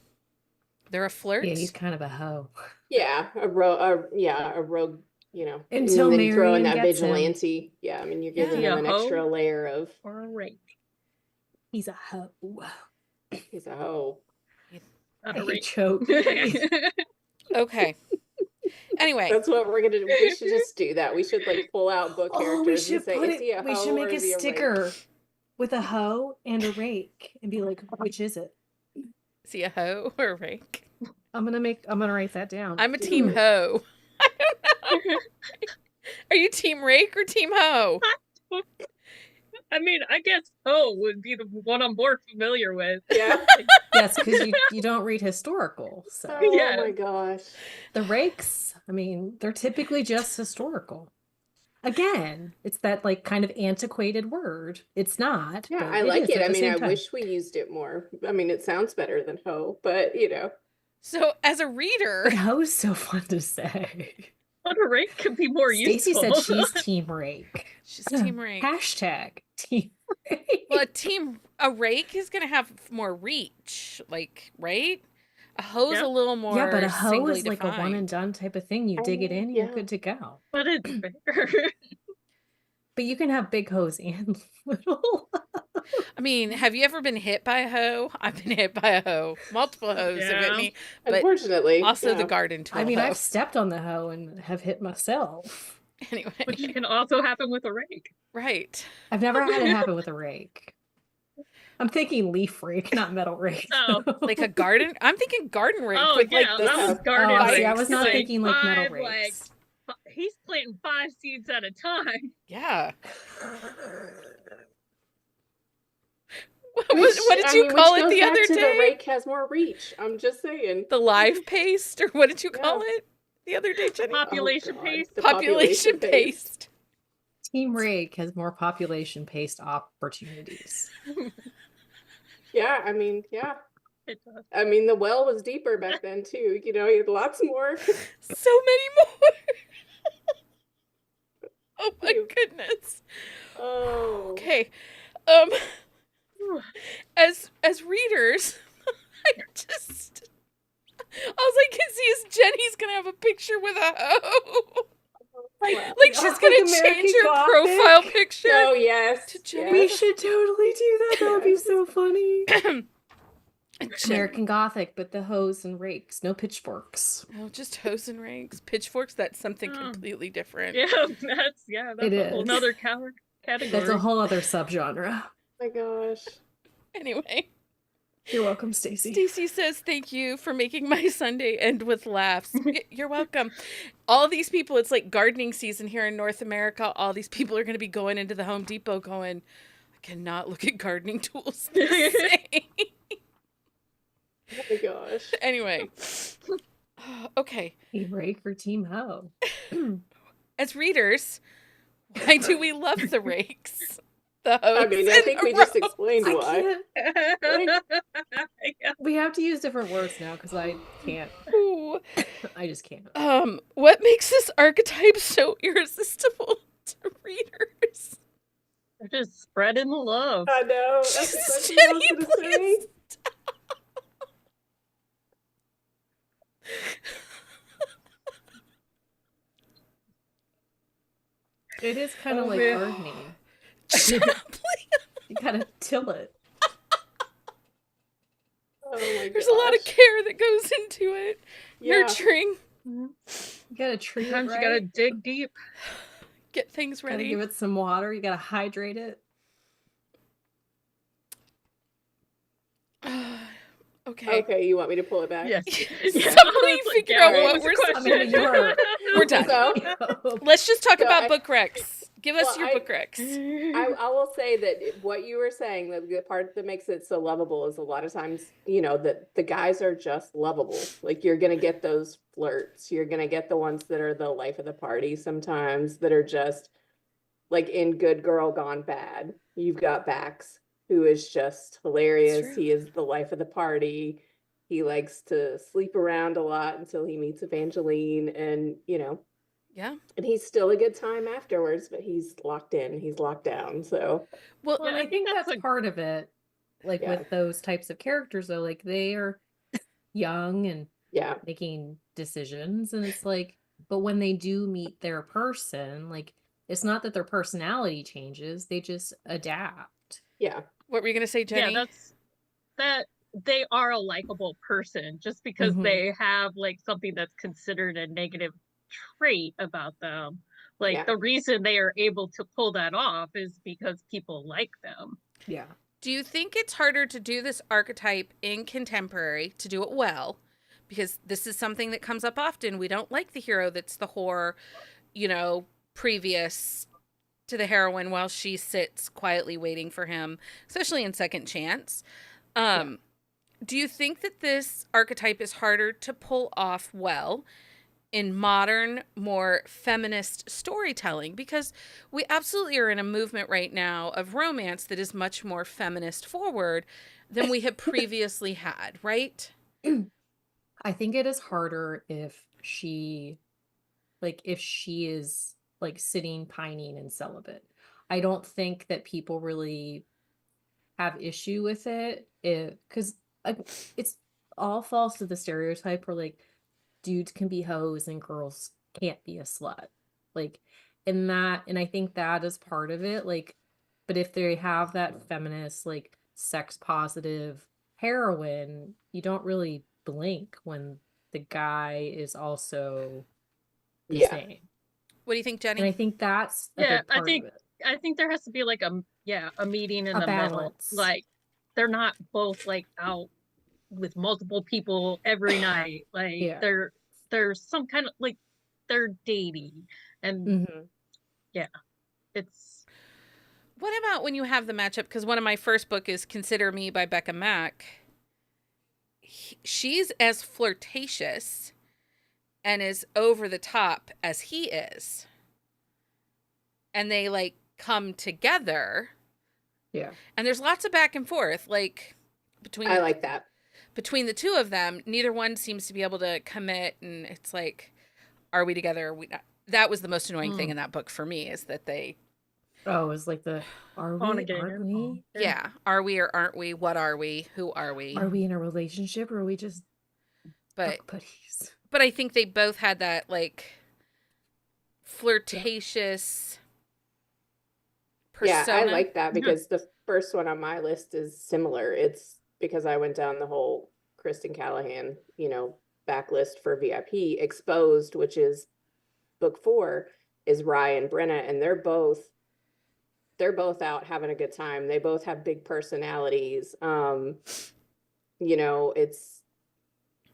They're a flirt. Yeah, he's kind of a hoe. Yeah. A rogue, you know, Until and then you throw in Marion that gets him. vigilante. Yeah. I mean, you're giving Yeah. him an extra layer of, Or a rake. He's a hoe. he's a hoe. Not a I rake. choke. Okay. Anyway, That's what we're gonna do. We should just do that. We should like pull out book Oh, we characters and should say, put is he a it. We hoe should or make a is he a rake? sticker with a hoe and a rake and be like, which is it? is he a hoe or a rake? I'm gonna write that down. I'm a team hoe. I don't know. Are you team rake or team hoe? I mean, I guess O would be the one I'm more familiar with. Yeah. Yes, because you don't read historical. So Oh Yeah. my gosh. the rakes, I mean, they're typically just historical. Again, it's that like kind of antiquated word. It's not. Yeah, but I like is it. at I the mean, same I time. wish we used it more. I mean, it sounds better than hoe, but you know. So as a reader, But hoe is so fun to say. But a rake could be more Stacey useful. said she's team rake. she's team rake. Hashtag team rake. Well, a rake is going to have more reach, like, right? A hoe's Yeah. a little more Yeah, but a hoe singly is like a one defined. and done type of thing. You dig it in, Yeah. you're good to go. But it's fair. But you can have big hoes and little. I mean, have you ever been hit by a hoe? I've been hit by a hoe. Multiple hoes have hit Yeah. me, but Unfortunately. also the yeah. garden tool. I mean, hoe. I've stepped on the hoe and have hit myself. Anyway, Which can also happen with a rake. right. I've never had it happen with a rake. I'm thinking leaf rake, not metal rake. Oh. Like a garden. I'm thinking garden rake Oh, with yeah, like that the was garden Oh, rakes. see, I was not like thinking like metal 5 rakes. legs. he's planting 5 seeds at a time. Yeah. Which, what did you call it the other The day? rake has more reach. I'm just saying. The live paste, or what did you call Yeah. it the other day, Jenni? Population God, paste. the Population paste. Team Rake has more population paste opportunities. Yeah, I mean, yeah. It does. I mean, the well was deeper back then too. You know, you had lots more. So many more. Oh my goodness. Oh. Okay. As readers, all I can see is Jenni's gonna have a picture with a hoe. Like she's gonna change her profile picture. Oh yes. To Jenni. We should totally do that. That would be so funny. Jen- American Gothic, but the hoes and rakes, no pitchforks. Oh, just hoes and rakes. Pitchforks, that's something completely different. Yeah, that's It a whole is. nother category. That's a whole other subgenre. Oh my gosh. Anyway. You're welcome, Stacy. Stacy says, thank you for making my Sunday end with laughs. You're welcome. All these people, it's like gardening season here in North America. All these people are going to be going into the Home Depot going, I cannot look at gardening tools the same. Oh my gosh. Anyway. Okay. Team Rake or Team Hoe? As readers, why do we love the rakes? The hoes I mean, I think we just explained why. We have to use different words now because I can't. Ooh. I just can't. What makes this archetype so irresistible to readers? They're just spreading the love. I know. That's exactly what I was gonna say. It is kind of like man. gardening. You gotta till it. Oh my There's a lot of gosh. care that goes into it. Yeah. Nurturing. You gotta treat it Sometimes right. you gotta dig deep. Get things Gotta ready. give it some water. You gotta hydrate it. Okay. Okay, you want me to pull it back? Yes. Somebody figure out what we're I mean, We're done. So, Let's just talk So about I- book recs. Give us Well, your I- book recs. I will say that what you were saying, the part that makes it so lovable is a lot of times, you know, that the guys are just lovable. Like you're going to get those flirts. You're going to get the ones that are the life of the party sometimes that are just like in Good Girl Gone Bad. You've got Bax, who is just hilarious. true. He is the life of the party. He likes to sleep around a lot until he meets Evangeline and, you know, Yeah. and he's still a good time afterwards, but he's locked in, he's locked down. So Well, Well, Yeah, I think that's a- part of it. Like Yeah. with those types of characters, though, like they are young and yeah, making decisions, and it's like, but when they do meet their person, like it's not that their personality changes; they just adapt. yeah, what were you going to say, Jenni? Yeah, that they are a likable person just because Mhm. they have like something that's considered a negative trait about them. Like Yeah. the reason they are able to pull that off is because people like them. Yeah. Do you think it's harder to do this archetype in contemporary, to do it well? Because this is something that comes up often. We don't like the hero that's the whore, you know, previous to the heroine while she sits quietly waiting for him, especially in Second Chance. Do you think that this archetype is harder to pull off well in modern, more feminist storytelling? Because we absolutely are in a movement right now of romance that is much more feminist forward than we have previously had, right? I think it is harder if she is like sitting, pining, and celibate. I don't think that people really have issue with it because it's all falls to the stereotype where like dudes can be hoes and girls can't be a slut. Like, and I think that is part of it. Like, but if they have that feminist, like sex positive heroine, you don't really blink when the guy is also the Yeah. same. What do you think, And I Jenni? think that's a Yeah, big part think- of it. I think there has to be like a meeting in A the middle. balance. Like they're not both like out with multiple people every night. Like Yeah. there's some kind of like they're dating. And Mhm. yeah, it's What about when you have the matchup? Because one of my first book is Consider Me by Becca Mack. She's as flirtatious and as over the top as he is. And they like come together. Yeah. And there's lots of back and forth, like I like that. between the two of them. Neither one seems to be able to commit, and it's like, are we together? Are we not? That was the most annoying thing in that book for me, is that they, Oh, it's like are we, aren't we? yeah, are we or aren't we? What are we? Who are we? Are we in a relationship, or are we just But book buddies? but I think they both had that like flirtatious persona. Yeah, I like that because the first one on my list is similar. It's because I went down the whole Kristen Callahan, backlist for VIP. Exposed, which is book 4, is Rye and Brenna, and they're both out having a good time. They both have big personalities.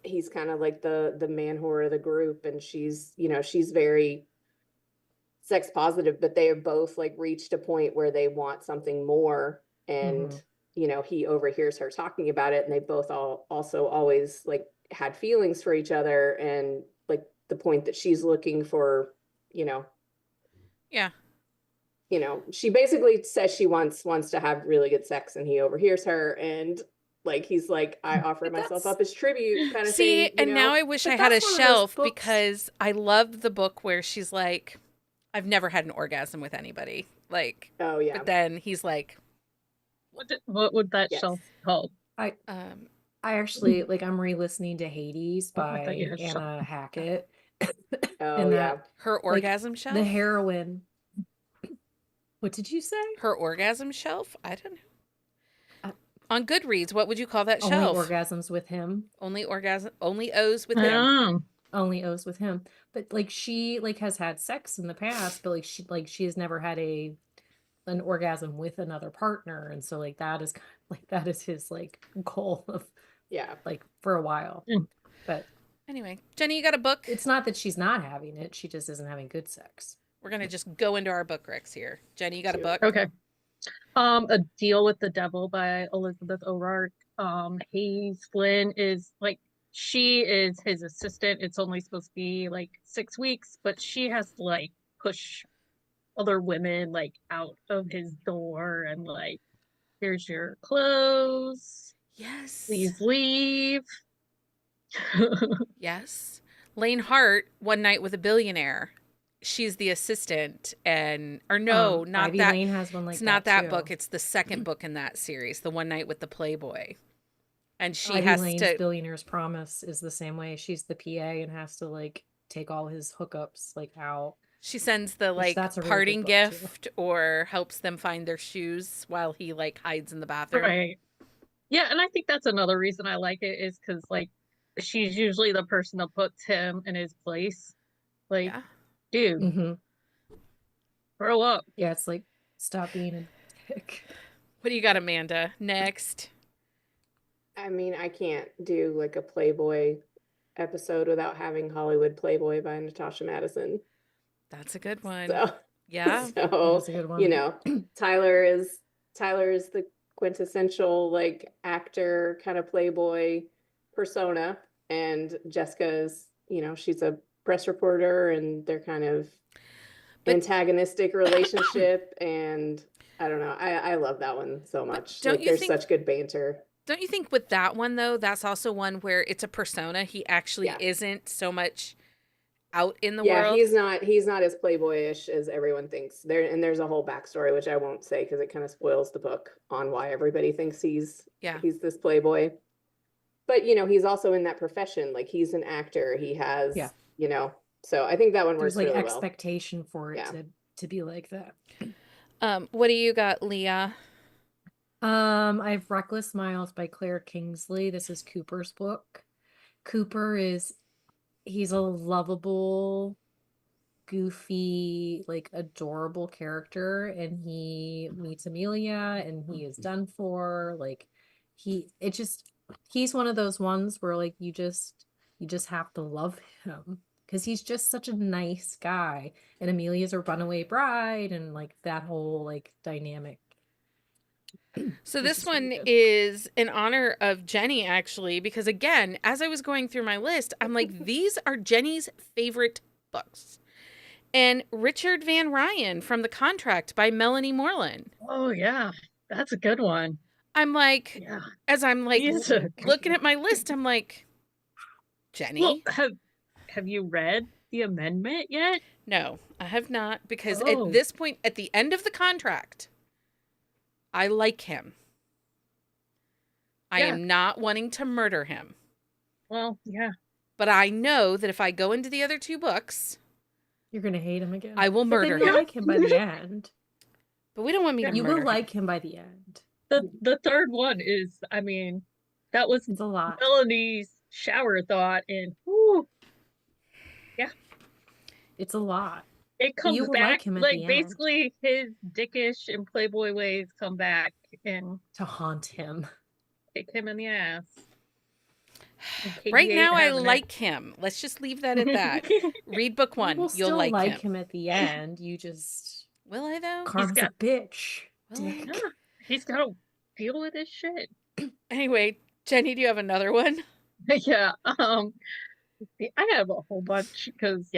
He's kind of like the man whore of the group, and she's very sex positive, but they have both like reached a point where they want something more, and he overhears her talking about it, and they both also always like had feelings for each other, and like the point that she's looking for, Yeah. She basically says she wants to have really good sex, and he overhears her, and like he's like, I offer myself up as tribute kind of thing. And now I wish I had a shelf, because I love the book where she's like, I've never had an orgasm with anybody. Like, oh yeah. But then he's like, what would that shelf called? I actually like, I'm re-listening to Hades by Anna Hackett. Oh yeah. Her orgasm shelf? The heroine. What did you say? Her orgasm shelf? I don't know. On Goodreads, what would you call that shelf? Only orgasms with him. Only O's with him. Only O's with him. But like, she like has had sex in the past, but she has never had an orgasm with another partner, and so like that is his like goal of like for a while. But anyway, Jenni, you got a book? It's not that she's not having it, she just isn't having good sex. We're gonna just go into our book recs here. Jenni, you got a book? Okay. A Deal with the Devil by Elizabeth O'Rourke. Hayes Flynn is like, she is his assistant. It's only supposed to be like 6 weeks, but she has to like push other women like out of his door, and like, here's your clothes. Yes. Please leave. Yes. Lane Hart, One Night with a Billionaire. She's the assistant, not Ivy that. Lane has one like it's not that too. book. It's the second book in that series, The One Night with the Playboy. And she Ivy has Lane's to. Billionaire's Promise is the same way. She's the PA and has to like take all his hookups like out. She sends the like parting gift or helps them find their shoes while he like hides in the bathroom. Right. Yeah, and I think that's another reason I like it, is because like she's usually the person that puts him in his place. Like, dude, grow up. Yeah, it's like, stop being a dick. What do you got, Amanda? Next. I mean, I can't do like a Playboy episode without having Hollywood Playboy by Natasha Madison. That's a good one. So, yeah. So, that's a good one. Tyler is the quintessential like actor kind of Playboy persona, and Jessica is, she's a press reporter, and they're kind of antagonistic relationship, and I don't know. I love that one so much. Like, there's such good banter. Don't you think with that one though, that's also one where it's a persona? He actually isn't so much out in the world. Yeah, he's not as Playboyish as everyone thinks. There's a whole backstory, which I won't say because it kind of spoils the book, on why everybody thinks he's this Playboy. But he's also in that profession. Like, he's an actor. He has so I think that one works like really expectation for it to be like that. What do you got, Leah? I have Reckless Miles by Claire Kingsley. This is Cooper's book. Cooper he's a lovable, goofy, like adorable character, and he meets Amelia and he is done for. Like, he's one of those ones where like you just have to love him, because he's just such a nice guy. And Amelia's a runaway bride, and like that whole like dynamic. So It's this just really one good. is in honor of Jenni, actually, because again, as I was going through my list, I'm like, these are Jenni's favorite books. And Richard Van Ryan from The Contract by Melanie Moreland. Oh yeah, that's a good one. I'm like, Yeah, as I'm like He is a good looking one. at my list, I'm like, Jenni? Well, have you read the amendment yet? No, I have not, because Oh. at this point, at the end of The Contract, I like him. I Yeah. am not wanting to murder him. Well, yeah. But I know that if I go into the other two books, You're gonna hate him again. I will But then murder you'll him. like him by the end. But we don't want me to You murder will him. like him by the end. The third one is, I mean, that was It's a lot. Melanie's shower thought, and whoo, It's a lot. it But comes you will like back him at like the end. basically his dickish and playboy ways come back and To haunt him. kick him in the ass. And Right KD now, I having it. like him. Let's just leave that at that. Read book You one. will You'll still like him. him at the end. You just Will I, though? Karma's got- a bitch. Will I? Dick. Yeah, he's got to deal with his shit. Anyway, Jenni, do you have another one? Yeah. I have a whole bunch because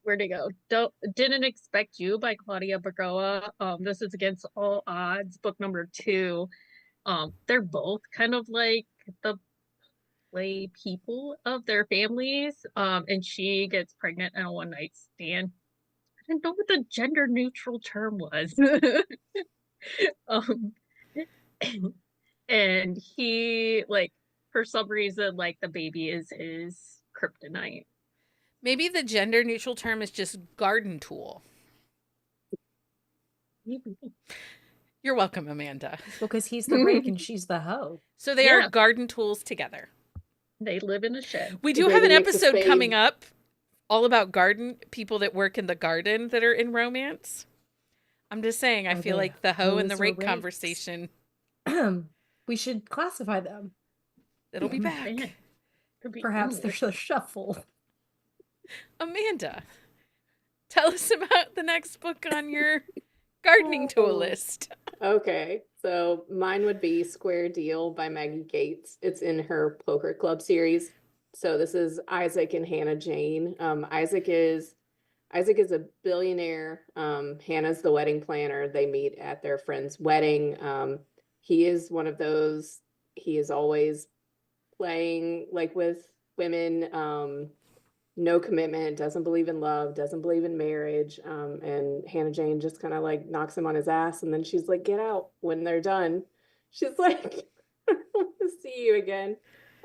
where'd it go? Didn't Expect You by Claudia Bergoa. This is Against All Odds, book number 2. They're both kind of like the play people of their families. And she gets pregnant in a one night stand. I didn't know what the gender neutral term was. um and he, like, for some reason, like, the baby is his kryptonite. Maybe the gender neutral term is just garden tool. You're welcome, Amanda. Because he's the rake and she's the hoe. So they Yeah. are garden tools together. They live in a shed. We do They have an make the episode spade. coming up all about garden people that work in the garden that are in romance. I'm just saying, I Are feel they like the hoe and the hoes or rake rakes? conversation, We should classify them. it'll be back. Man, could be Perhaps English. there's a shuffle. Amanda, tell us about the next book on your gardening tool list. Okay, so mine would be Square Deal by Maggie Gates. It's in her Poker Club series. So this is Isaac and Hannah Jane. Isaac is a billionaire. Hannah's the wedding planner. They meet at their friend's wedding. He is one of those, he is always playing like with women, no commitment, doesn't believe in love, doesn't believe in marriage. And Hannah Jane just kind of like knocks him on his ass, and then she's like, get out when they're done. She's like, I don't want to see you again.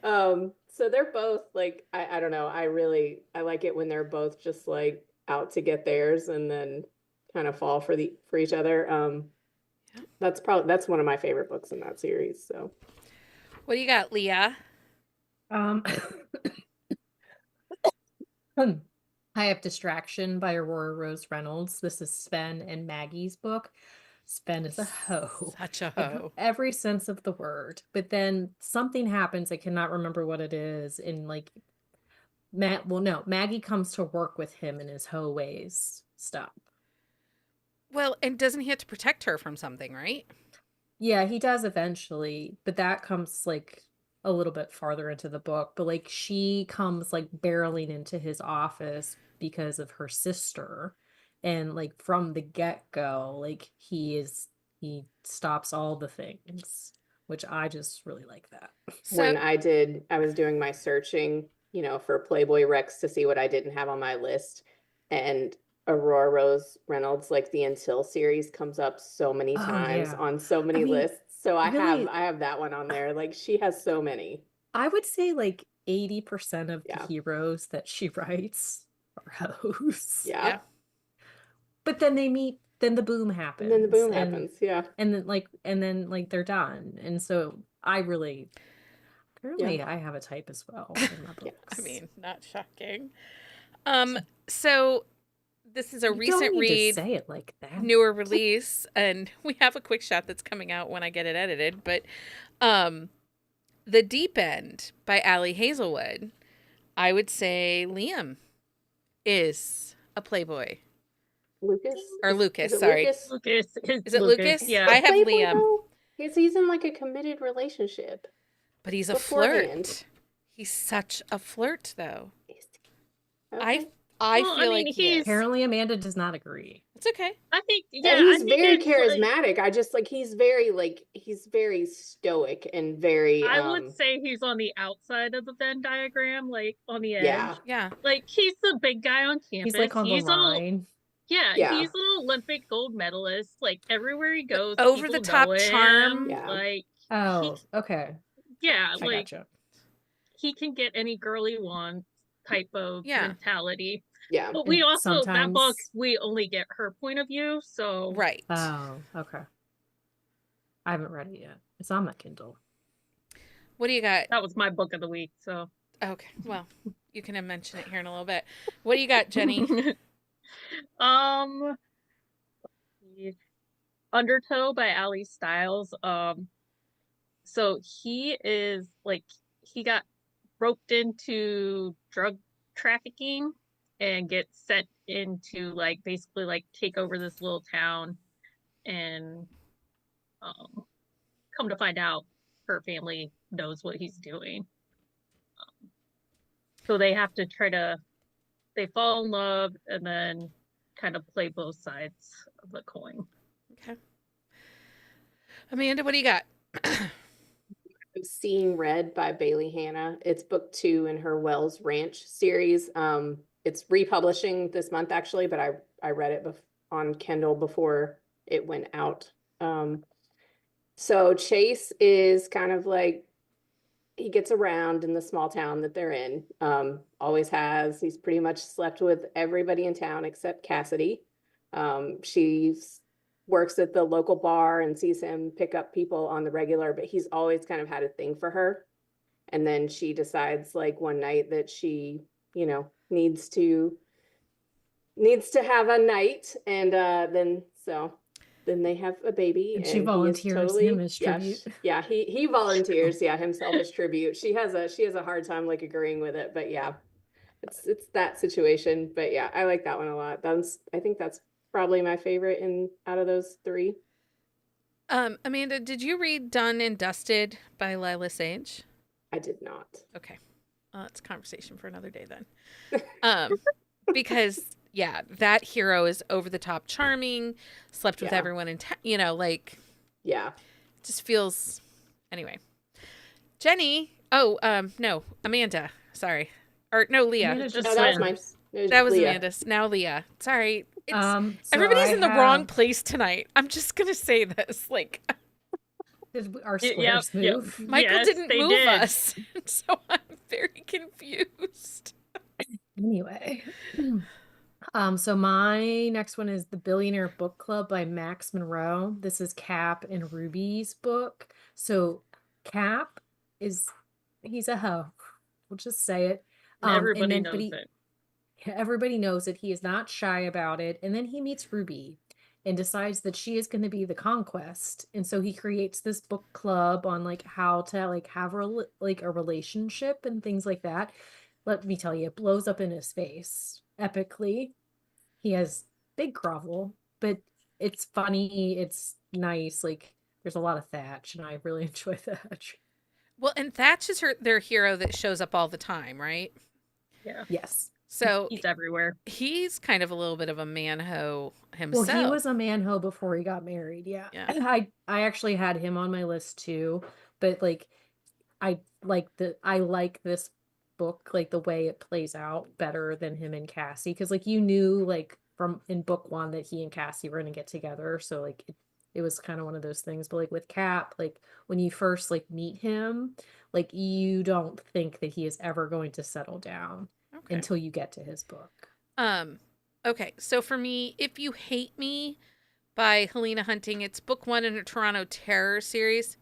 So they're both like, I don't know, I like it when they're both just like out to get theirs and then kind of fall for each other. That's one of my favorite books in that series. So What do you got, Leah? I have Distraction by Aurora Rose Reynolds. This is Sven and Maggie's book. Sven is a hoe. Such a In hoe. every sense of the word. But then something happens. I cannot remember what it is. And like, Maggie comes to work with him in his hoe ways. Stop. Well, and doesn't he have to protect her from something, right? Yeah, he does eventually, but that comes like a little bit farther into the book. But like she comes like barreling into his office because of her sister. And like from the get-go, like he stops all the things, which I just really like that. when So, I was doing my searching, for Playboy Recs to see what I didn't have on my list, and Aurora Rose Reynolds, like the Until series, comes up so many Oh, times yeah. on so many I mean, lists. So I really- have that one on there. Like she has so many. I would say like 80% of Yeah. the heroes that she writes are hoes. Yeah. Yeah. But then they meet, then the boom happens. And then the boom and- happens. Yeah. And then they're done. And so apparently I have a type as well in my Yeah. books. I mean, not shocking. So this is a You recent don't need to read, say it like that. newer release, and we have a quick shot that's coming out when I get it edited. But The Deep End by Allie Hazelwood. I would say Liam is a playboy. Lucas? Or Lucas, is it sorry. Lucas? Lucas Is it Lucas? Yeah. I have Playboy, Liam. though? He's in like a committed relationship. But he's a beforehand. flirt. He's such a flirt, though. Okay. I Well, I feel mean, like he is. Apparently, Amanda does not agree. It's okay. I think, Yeah, yeah, he's very charismatic. I just he's very stoic and very I would say he's on the outside of the Venn diagram, like on the edge. Yeah. Yeah. Like he's the big guy on campus. He's like on the line. Yeah, Yeah. he's an Olympic gold medalist. Like everywhere he goes, over the people top know him. charm. Yeah. Like Oh, okay. yeah, I like gotcha. he can get any girl he wants type of mentality. Yeah. But we And also that book sometimes- we only get her point of view, so Right. Oh, okay. I haven't read it yet. It's on my Kindle. What do you got? that was my book of the week. So Okay. Well, you can mention it here in a little bit. What do you got, Jenny? Undertow by Ali Stiles. So he is like he got roped into drug trafficking and gets sent into like basically like take over this little town, and come to find out her family knows what he's doing. So they have to they fall in love and then kind of play both sides of the coin. Okay. Amanda, what do you got? Seeing Red by Bailey Hannah. It's book 2 in her Wells Ranch series. It's republishing this month actually, but I read it on Kindle before it went out. So Chase is kind of like, he gets around in the small town that they're in. Always has. He's pretty much slept with everybody in town except Cassidy. She works at the local bar and sees him pick up people on the regular, but he's always kind of had a thing for her. And then she decides like one night that she, needs to have a night, and then they have a baby, And she he is volunteers him as tribute. Yeah, he volunteers, himself as tribute. She has a hard time like agreeing with it, but yeah, it's that situation. But yeah, I like that one a lot. I think that's probably my favorite out of those 3. Amanda, did you read Done and Dusted by Lila Sage? I did not. Okay. It's a conversation for another day then. Because yeah, that hero is over the top charming, slept with everyone in town, Yeah. just feels, anyway. Jenny, no, Amanda, sorry. Or no, Leah. Amanda just No, that was mine. That was Leah. Amanda's. Now Leah. Sorry. So Everybody's I in the wrong have- place tonight. I'm just going to say this. Did our Yep, squares yep. move? Michael Yes, didn't they move did. us. So I'm very confused. Anyway. So my next one is The Billionaire Book Club by Max Monroe. This is Cap and Ruby's book. So Cap he's a hoe. We'll just say it. Everybody but knows it. Everybody knows it. He is not shy about it. And then he meets Ruby and decides that she is going to be the conquest. And so he creates this book club on like how to like have a relationship and things like that. Let me tell you, it blows up in his face epically. He has big grovel, but it's funny. It's nice. Like there's a lot of Thatch, and I really enjoy Thatch. Well, and Thatch is their hero that shows up all the time, right? Yeah. Yes. So He's everywhere. he's kind of a little bit of a man-ho himself. Well, he was a man-ho before he got married. Yeah. I actually had him on my list too, but like I like this book, like the way it plays out better than him and Cassie, because like you knew like from in book 1 that he and Cassie were gonna get together, so like it was kind of one of those things. But like with Cap, like when you first like meet him, like you don't think that he is ever going to settle down until you get to his book. Okay, so for me, If You Hate Me by Helena Hunting, it's book 1 in a Toronto Terror series.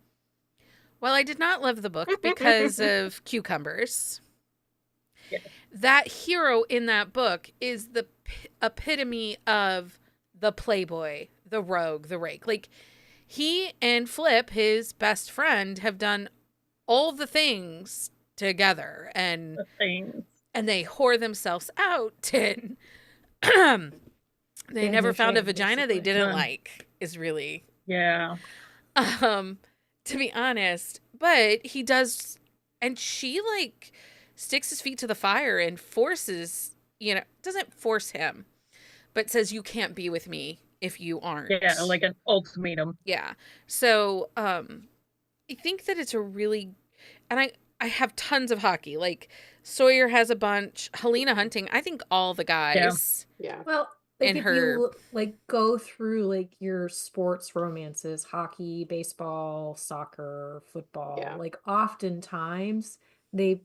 While I did not love the book because of cucumbers, that hero in that book is the epitome of the playboy, the rogue, the rake. Like, he and Flip, his best friend, have done all the things together. And and they whore themselves out, and they have never no found a shame, vagina they basically. didn't None. like, is really, Yeah. to be honest. But he does, and she like sticks his feet to the fire and forces, doesn't force him, but says, you can't be with me if you aren't. Yeah, like an ultimatum. Yeah. So, I think that it's a really, and I have tons of hockey. Like Sawyer has a bunch. Helena Hunting. I think all the guys. Yeah. Well, like And if her- you like go through like your sports romances, hockey, baseball, soccer, football, Yeah. like oftentimes they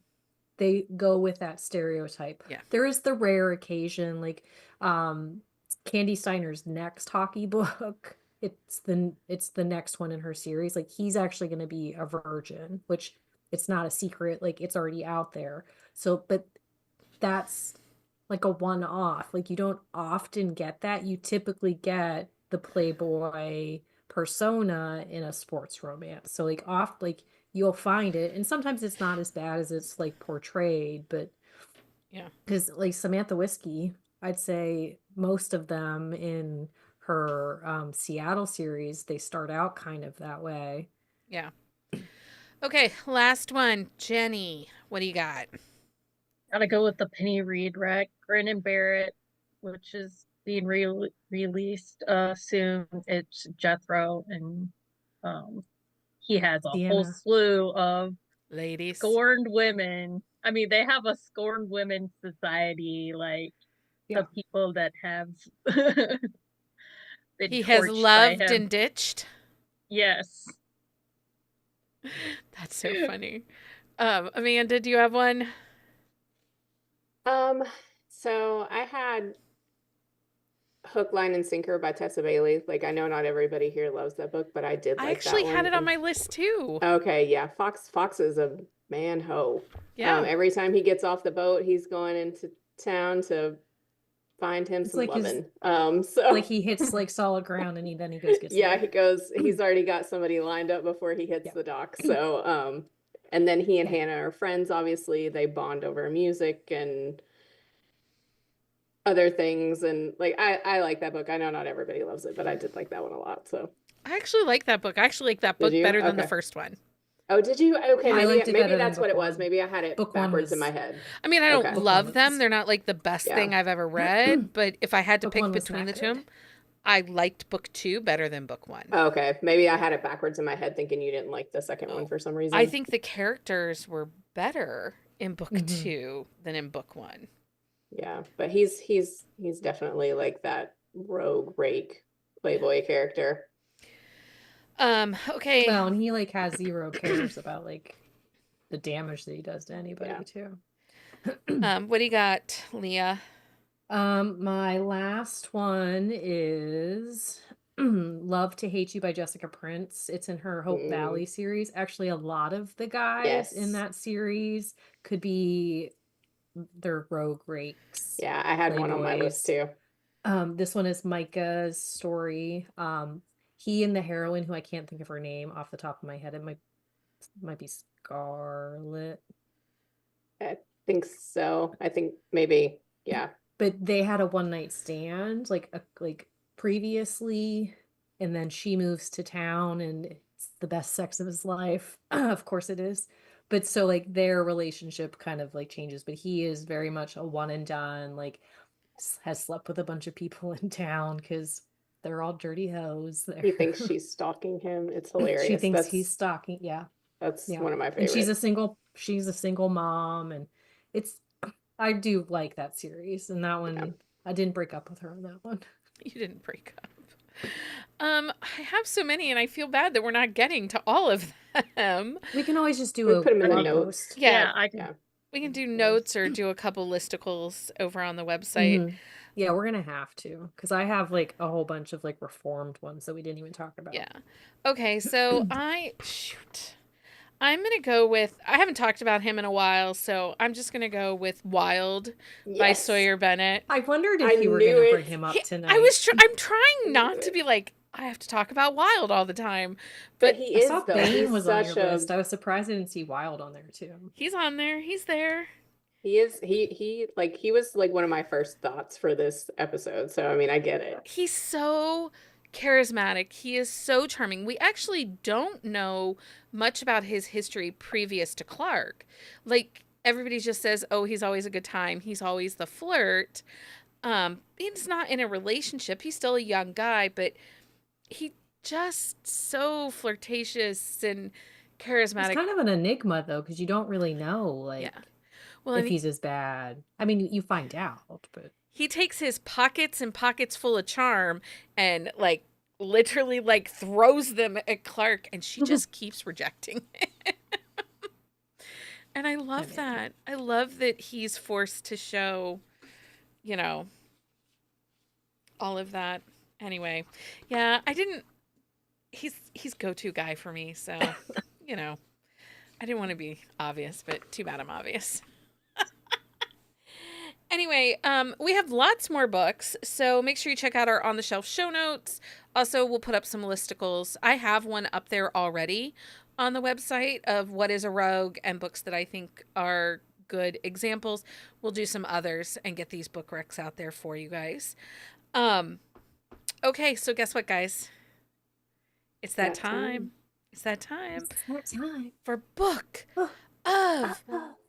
go with that stereotype. Yeah. There is the rare occasion, like Candy Steiner's next hockey book. It's the next one in her series. Like he's actually going to be a virgin, which it's not a secret. Like it's already out there. So, but that's like a one-off. Like you don't often get that. You typically get the playboy persona in a sports romance. So like you'll find it, and sometimes it's not as bad as it's like portrayed, but Yeah. because like Samantha Whiskey, I'd say most of them in her Seattle series, they start out kind of that way. Yeah. Okay, last one. Jenny, what do you got? Gotta go with the Penny Reed wreck, Grin and Barrett, which is being released soon. It's Jethro, and he has a whole Deanna. slew of Ladies. scorned women. I mean, they have a scorned women society, like Yeah. the people that have been He has torched by loved him. and ditched. Yes. That's so funny. Amanda, do you have one? So I had Hook, Line, and Sinker by Tessa Bailey. Like, I know not everybody here loves that book, but I did I like actually that had one. it on my list too. Okay, yeah. Fox is a man ho. Yeah. Every time he gets off the boat, he's going into town to find him It's some like his- lovin'. So Like he hits like solid ground, and then he goes gets yeah, laid. he's already got somebody lined up before he hits Yeah. the dock. So and then he and Yeah. Hannah are friends, obviously. They bond over music and other things, and like I like that book. I know not everybody loves it, but I did like that one a lot. So I actually like that book. I actually like that book you? better than the Okay. first one. oh, did you? Okay, I liked it maybe better than that's what book it was. one. Maybe I had it Book one backwards in was- my head. I mean, I don't Okay. Book love one them. was- They're not like the best Yeah. thing I've ever read, but if I had to Book pick one was between the not two, good. I liked book 2 better than book 1. Okay, maybe I had it backwards in my head, thinking you didn't like the second one for some reason. I think the characters were better in book Mhm. 2 than in book 1. Yeah, but he's definitely like that rogue rake playboy character. Okay. Well, and he like has zero cares about like the damage that he does to anybody Yeah. too. What do you got, Leah? My last one is Love to Hate You by Jessica Prince. It's in her Hope Valley series. Actually, a lot of the guys in Yes. that series could be their rogue rakes. Yeah, I had one on my list too. This one is Micah's story. He and the heroine, who I can't think of her name off the top of my head, it might be Scarlet. I think so. I think maybe, yeah. But they had a one night stand like previously, and then she moves to town, and it's the best sex of his life. Of course it is. But so like their relationship kind of like changes, but he is very much a one and done, like has slept with a bunch of people in town because they're all dirty hoes there. He thinks she's stalking him. It's hilarious. She thinks That's, he's stalking. Yeah. that's Yeah. one of my And favorites. she's a single mom, and I do like that series, and that one I didn't break up with her on that one. You didn't break up. I have so many, and I feel bad that we're not getting to all of them. We can always just do We a put 'em in the blog notes. post. Yeah, I can. Yeah. we can do notes or do a couple listicles over on the website. Mhm. Yeah, we're gonna have to, because I have like a whole bunch of like reformed ones that we didn't even talk about. Yeah. Okay, so I'm gonna go with, I haven't talked about him in a while, so I'm just gonna go with Wild by Yes. Sawyer Bennett. I wondered I if you were knew gonna it. bring him up tonight. I'm trying not to be like, I have to talk about Wild all the time, But but he I is, saw though. Bane He's was on your such a, list. I was surprised I didn't see Wild on there too. he's on there. He's there. He is he was like one of my first thoughts for this episode. So I mean, I get it. He's so charismatic. He is so charming. We actually don't know much about his history previous to Clark. Like everybody just says, "Oh, he's always a good time. He's always the flirt." He's not in a relationship. He's still a young guy, but he just so flirtatious and He's charismatic. kind of an enigma though, because you don't really know like Yeah. Well, if and he's as bad. I mean, you find out, but he takes his pockets and pockets full of charm and like literally like throws them at Clark, and she just keeps rejecting it. And I love that. I love that he's forced to show, you know, all of that. Anyway, yeah, I didn't he's go-to guy for me, so, you know, I didn't want to be obvious, but too bad I'm obvious. Anyway, we have lots more books, so make sure you check out our on the shelf show notes. Also, we'll put up some listicles. I have one up there already on the website of what is a rogue and books that I think are good examples. We'll do some others and get these book recs out there for you guys. Okay, so guess what, guys? It's that time. It's that time. It's that time For book Oh. of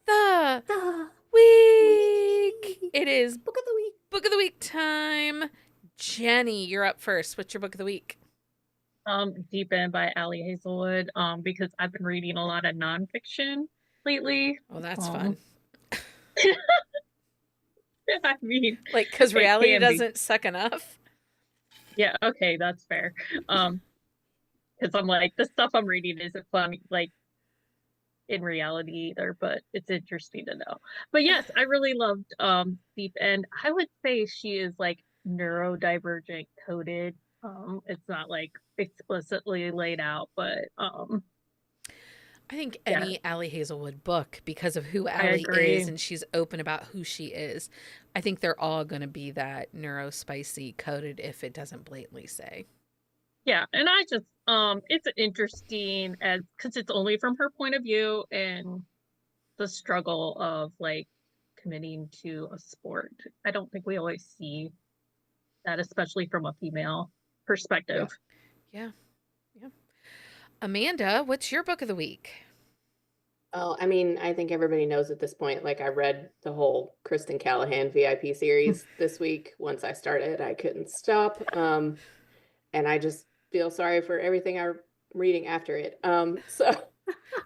the the week. It is book of the week. book of the week time. Jenny, you're up first. What's your book of the week? Deep End by Allie Hazelwood. Because I've been reading a lot of nonfiction lately. Oh, that's fun. I mean, Like, because reality can be. doesn't suck enough. Yeah, okay, that's fair. Because I'm like, the stuff I'm reading isn't funny, like in reality either, but it's interesting to know. But yes, I really loved Deep End. I would say she is like neurodivergent coded. It's not like explicitly laid out, but I think Yeah. any Allie Hazelwood book, because of who I Allie agree. is and she's open about who she is, I think they're all going to be that neurospicy coded if it doesn't blatantly say. Yeah, and I just it's interesting as because it's only from her point of view and the struggle of like committing to a sport. I don't think we always see that, especially from a female perspective. Yeah. Amanda, what's your book of the week? Oh, I mean, I think everybody knows at this point, like I read the whole Kristen Callahan VIP series this week. Once I started, I couldn't stop. And I just feel sorry for everything I'm reading after it. So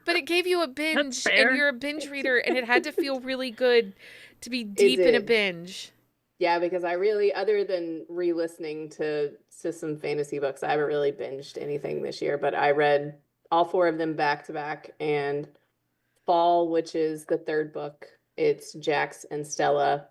But it gave you a binge, fair. and you're a binge reader, and it had to feel really good to be deep in a did. binge. yeah, because I really, other than re-listening to some fantasy books, I haven't really binged anything this year, but I read all four of them back to back, and Fall, which is the third book, it's Jax and Stella.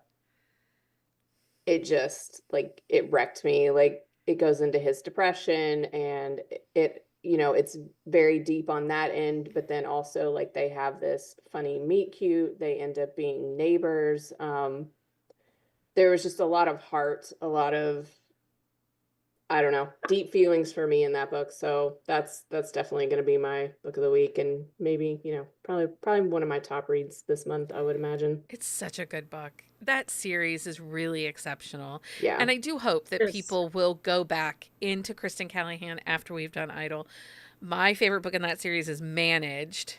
It just like it wrecked me. Like it goes into his depression, and it it's very deep on that end, but then also like they have this funny meet cute. They end up being neighbors. There was just a lot of heart, a lot of, I don't know, deep feelings for me in that book. So that's definitely going to be my book of the week, and maybe, probably one of my top reads this month, I would imagine. It's such a good book. That series is really exceptional. Yeah. And I do hope that Yes. people will go back into Kristen Callahan after we've done Idol. My favorite book in that series is Managed,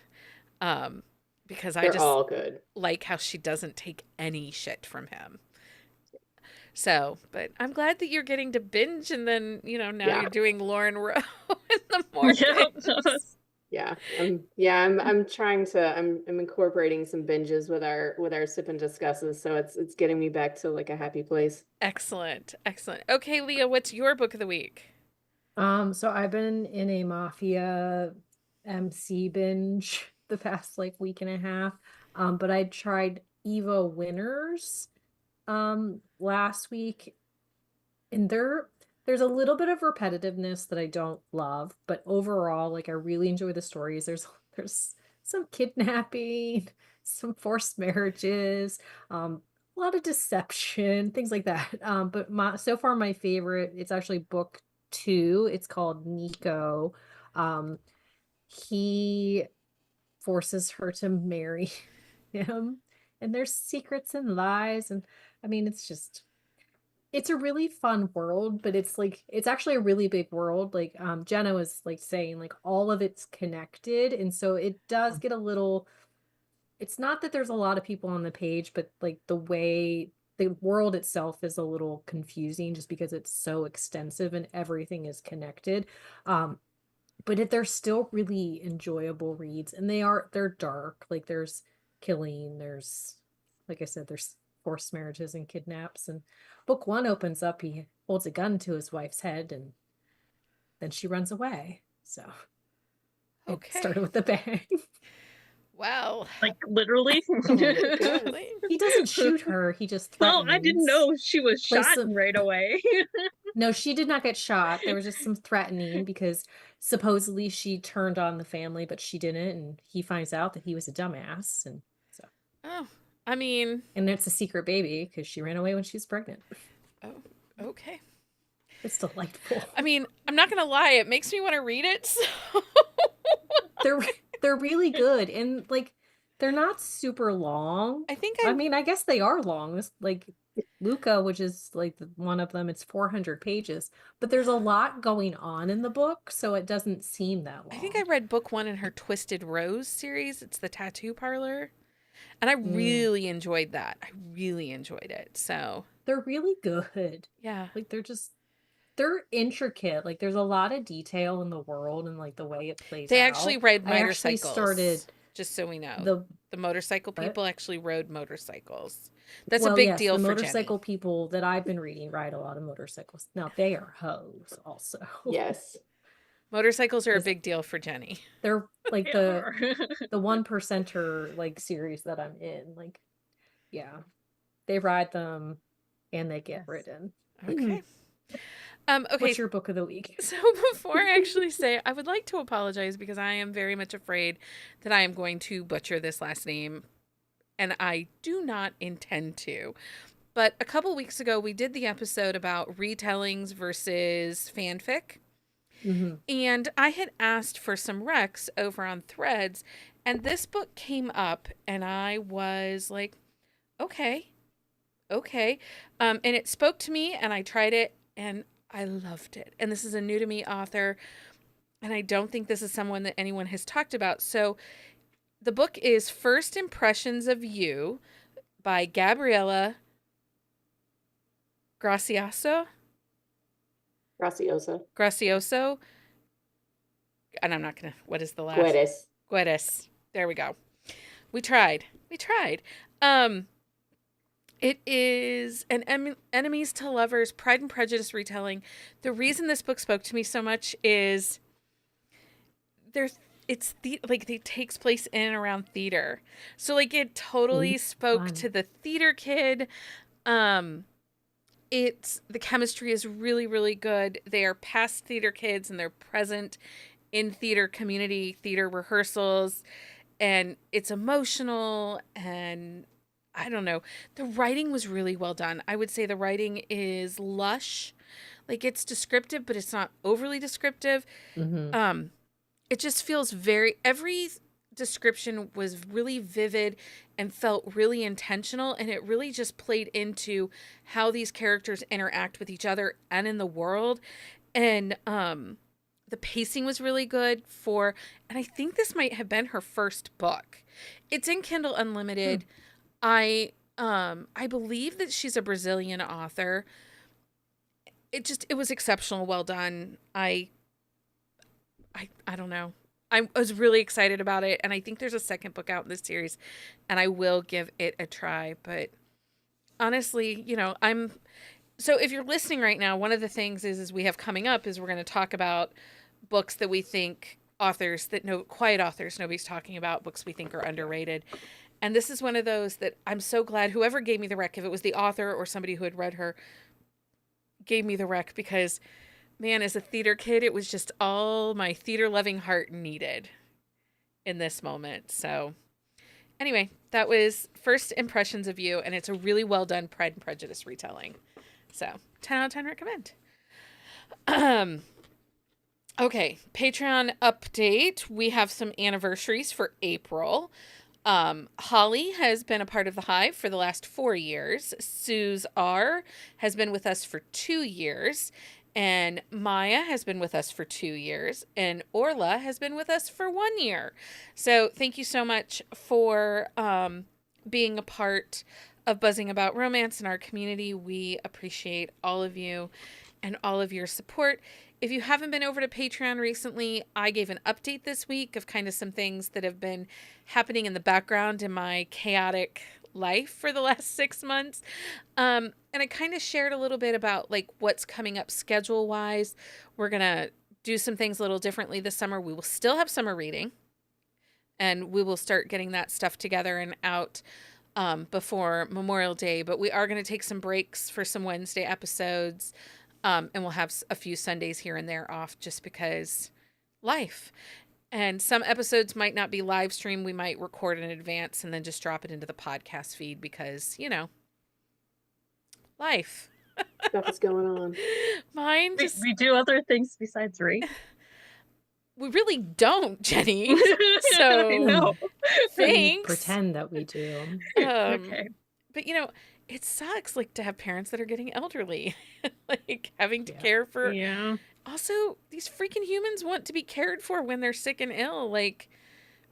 because I They're just all good. like how she doesn't take any shit from him. So, but I'm glad that you're getting to binge, and then, now Yeah. you're doing Lauren Rowe in the mornings. Yeah. I'm trying to, I'm incorporating some binges with our sip and discusses. So it's getting me back to like a happy place. Excellent. Okay, Leah, what's your book of the week? So I've been in a Mafia MC binge the past like week and a half. But I tried Eva Winners last week, and there's a little bit of repetitiveness that I don't love, but overall, like I really enjoy the stories. There's some kidnapping, some forced marriages, a lot of deception, things like that. But so far my favorite, it's actually book 2. It's called Nico. He forces her to marry him, and there's secrets and lies, and I mean, it's a really fun world, but it's actually a really big world. Like Jenna was like saying, like all of it's connected, and so it does get a little, it's not that there's a lot of people on the page, but like the way the world itself is a little confusing just because it's so extensive and everything is connected. But they're still really enjoyable reads, and they're dark. Like there's killing, there's, like I said, there's forced marriages and kidnaps. And book one opens up, he holds a gun to his wife's head, and then she runs away. So it Okay. started with a bang. Wow. Like literally. He doesn't shoot her, he just threatens. Well, I didn't know she was shot right away. No, she did not get shot. There was just some threatening because supposedly she turned on the family, but she didn't, and he finds out that he was a dumbass, and so. Oh, I mean. And it's a secret baby because she ran away when she was pregnant. Oh, okay. It's delightful. I mean, I'm not gonna lie, it makes me want to read it. So. They're really good, and like they're not super long. I mean, I guess they are long. This, like Luca, which is like one of them, it's 400 pages, but there's a lot going on in the book, so it doesn't seem that long. I think I read book one in her Twisted Rose series. It's the tattoo parlor, and I really enjoyed that. I really enjoyed it. So they're really good. Yeah, like they're intricate. Like there's a lot of detail in the world and like the way it plays they out. actually ride motorcycles. I actually started, just so we know, the motorcycle people actually rode motorcycles. That's a big deal for Jenni. The motorcycle people that I've been reading ride a lot of motorcycles. Now they are hoes also. Yes. Motorcycles are a big deal for Jenni. They're like the 1%er like series that I'm in. Like, yeah, they ride them and they get ridden. Okay. Okay. What's your book of the week? So before I actually say, I would like to apologize because I am very much afraid that I am going to butcher this last name, and I do not intend to. But a couple weeks ago, we did the episode about retellings versus fanfic. Mm-hmm. And I had asked for some recs over on Threads, and this book came up, and I was like, okay. And it spoke to me, and I tried it, and I loved it. And this is a new to me author, and I don't think this is someone that anyone has talked about. So the book is First Impressions of You by Gabriella Gracioso. And I'm not going to, what is the last? Guedes. There we go. We tried. It is an enemies to lovers, Pride and Prejudice retelling. The reason this book spoke to me so much is it takes place in and around theater. So like it totally spoke to the theater kid. The chemistry is really, really good. They are past theater kids and they're present in theater community, theater rehearsals, and it's emotional, and I don't know. The writing was really well done. I would say the writing is lush. Like it's descriptive, but it's not overly descriptive. Mm-hmm. It just feels every description was really vivid and felt really intentional. And it really just played into how these characters interact with each other and in the world. And, the pacing was really good and I think this might have been her first book. It's in Kindle Unlimited. I believe that she's a Brazilian author. It was exceptional, well done. I don't know. I was really excited about it, and I think there's a second book out in this series, and I will give it a try. But honestly, so if you're listening right now, one of the things is we have coming up is we're going to talk about books that we think quiet authors nobody's talking about, books we think are underrated. And this is one of those that I'm so glad whoever gave me the rec, if it was the author or somebody who had read her, gave me the rec, because, man, as a theater kid, it was just all my theater-loving heart needed in this moment. So anyway, that was First Impressions of You, and it's a really well-done Pride and Prejudice retelling. So 10 out of 10 recommend. Okay, Patreon update. We have some anniversaries for April. Holly has been a part of the Hive for the last 4 years. Suze R has been with us for 2 years. And Maya has been with us for 2 years. And Orla has been with us for 1 year. So thank you so much for being a part of Buzzing About Romance in our community. We appreciate all of you and all of your support. If you haven't been over to Patreon recently, I gave an update this week of kind of some things that have been happening in the background in my chaotic life for the last 6 months. And I kind of shared a little bit about like what's coming up schedule wise. We're going to do some things a little differently this summer. We will still have summer reading, and we will start getting that stuff together and out before Memorial Day, but we are going to take some breaks for some Wednesday episodes. And we'll have a few Sundays here and there off just because life. And some episodes might not be live streamed. We might record in advance and then just drop it into the podcast feed because, you know, life. Stuff is going on. Mine just... We do other things besides read. We really don't, Jenni. So, I know. Thanks. Pretend that we do. Okay. But, you know, it sucks, like, to have parents that are getting elderly. Like, having to care for... Yeah. Also, these freaking humans want to be cared for when they're sick and ill. Like,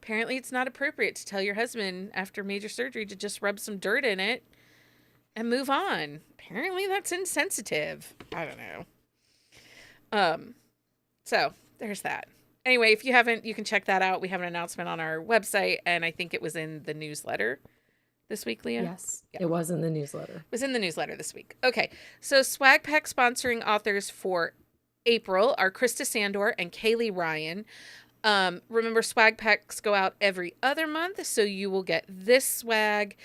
apparently it's not appropriate to tell your husband after major surgery to just rub some dirt in it and move on. Apparently that's insensitive. I don't know. So, there's that. Anyway, if you haven't, you can check that out. We have an announcement on our website, and I think it was in the newsletter this week, Leah? Yes, yeah. It was in the newsletter. It was in the newsletter this week. Okay, so Swag Pack sponsoring authors for April are Krista Sandor and Kaylee Ryan. Remember, Swag Packs go out every other month, so you will get this swag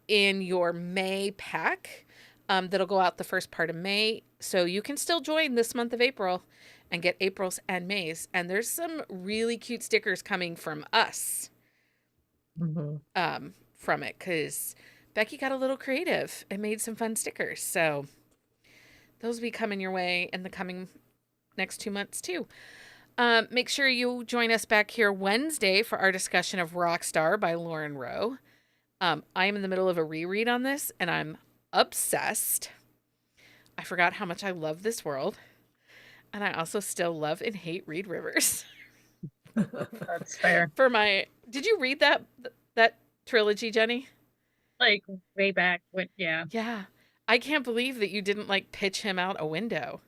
in your May pack. That'll go out the first part of May, so you can still join this month of April and get April's and May's. And there's some really cute stickers coming from us. From it, because Becky got a little creative and made some fun stickers. So those will be coming your way in the coming next 2 months too. Make sure you join us back here Wednesday for our discussion of Rockstar by Lauren Rowe. I am in the middle of a reread on this, and I'm obsessed. I forgot how much I love this world. And I also still love and hate Reed Rivers. That's fair. Did you read that trilogy, Jenni? Like way back when, yeah. Yeah. I can't believe that you didn't like pitch him out a window.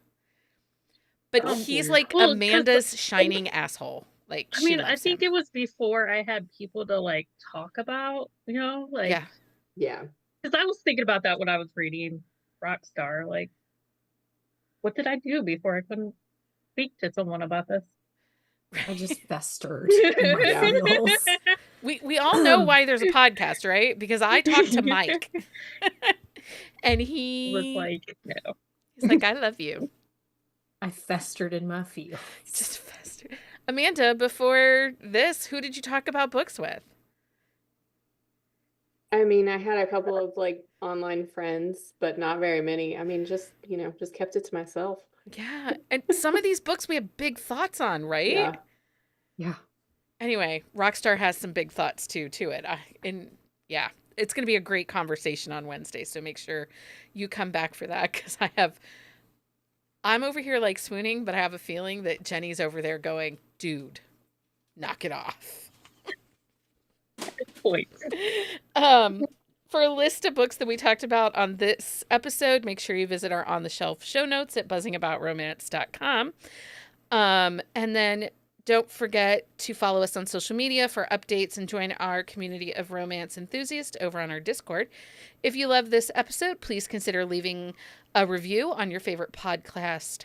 But he's like Amanda's shining asshole. Like, I mean, I think it was before I had people to like talk about, you know, like, yeah. Because I was thinking about that when I was reading Rockstar. Like, what did I do before I couldn't speak to someone about this? I just festered in my feels. We all know why there's a podcast, right? Because I talked to Mike. And he was like, no. He's like, I love you. I festered in my feels. Just festered. Amanda, before this, who did you talk about books with? I mean, I had a couple of like online friends, but not very many. I mean, just kept it to myself. Yeah. And some of these books we have big thoughts on, right? Yeah. Anyway, Rockstar has some big thoughts too to it. It's going to be a great conversation on Wednesday. So make sure you come back for that, because I'm over here like swooning, but I have a feeling that Jenni's over there going, dude, knock it off. Point. For a list of books that we talked about on this episode, make sure you visit our On the Shelf show notes at buzzingaboutromance.com. And then don't forget to follow us on social media for updates and join our community of romance enthusiasts over on our Discord. If you love this episode, please consider leaving a review on your favorite podcast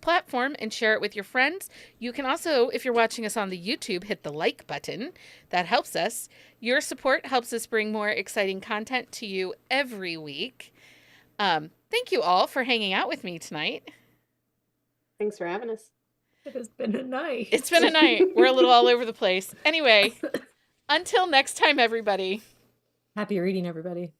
platform and share it with your friends. You can also, if you're watching us on the YouTube, hit the like button. That helps us. Your support helps us bring more exciting content to you every week. Thank you all for hanging out with me tonight. Thanks for having us. It has been a night. It's been a night. We're a little all over the place. Anyway, until next time, everybody. Happy reading, everybody.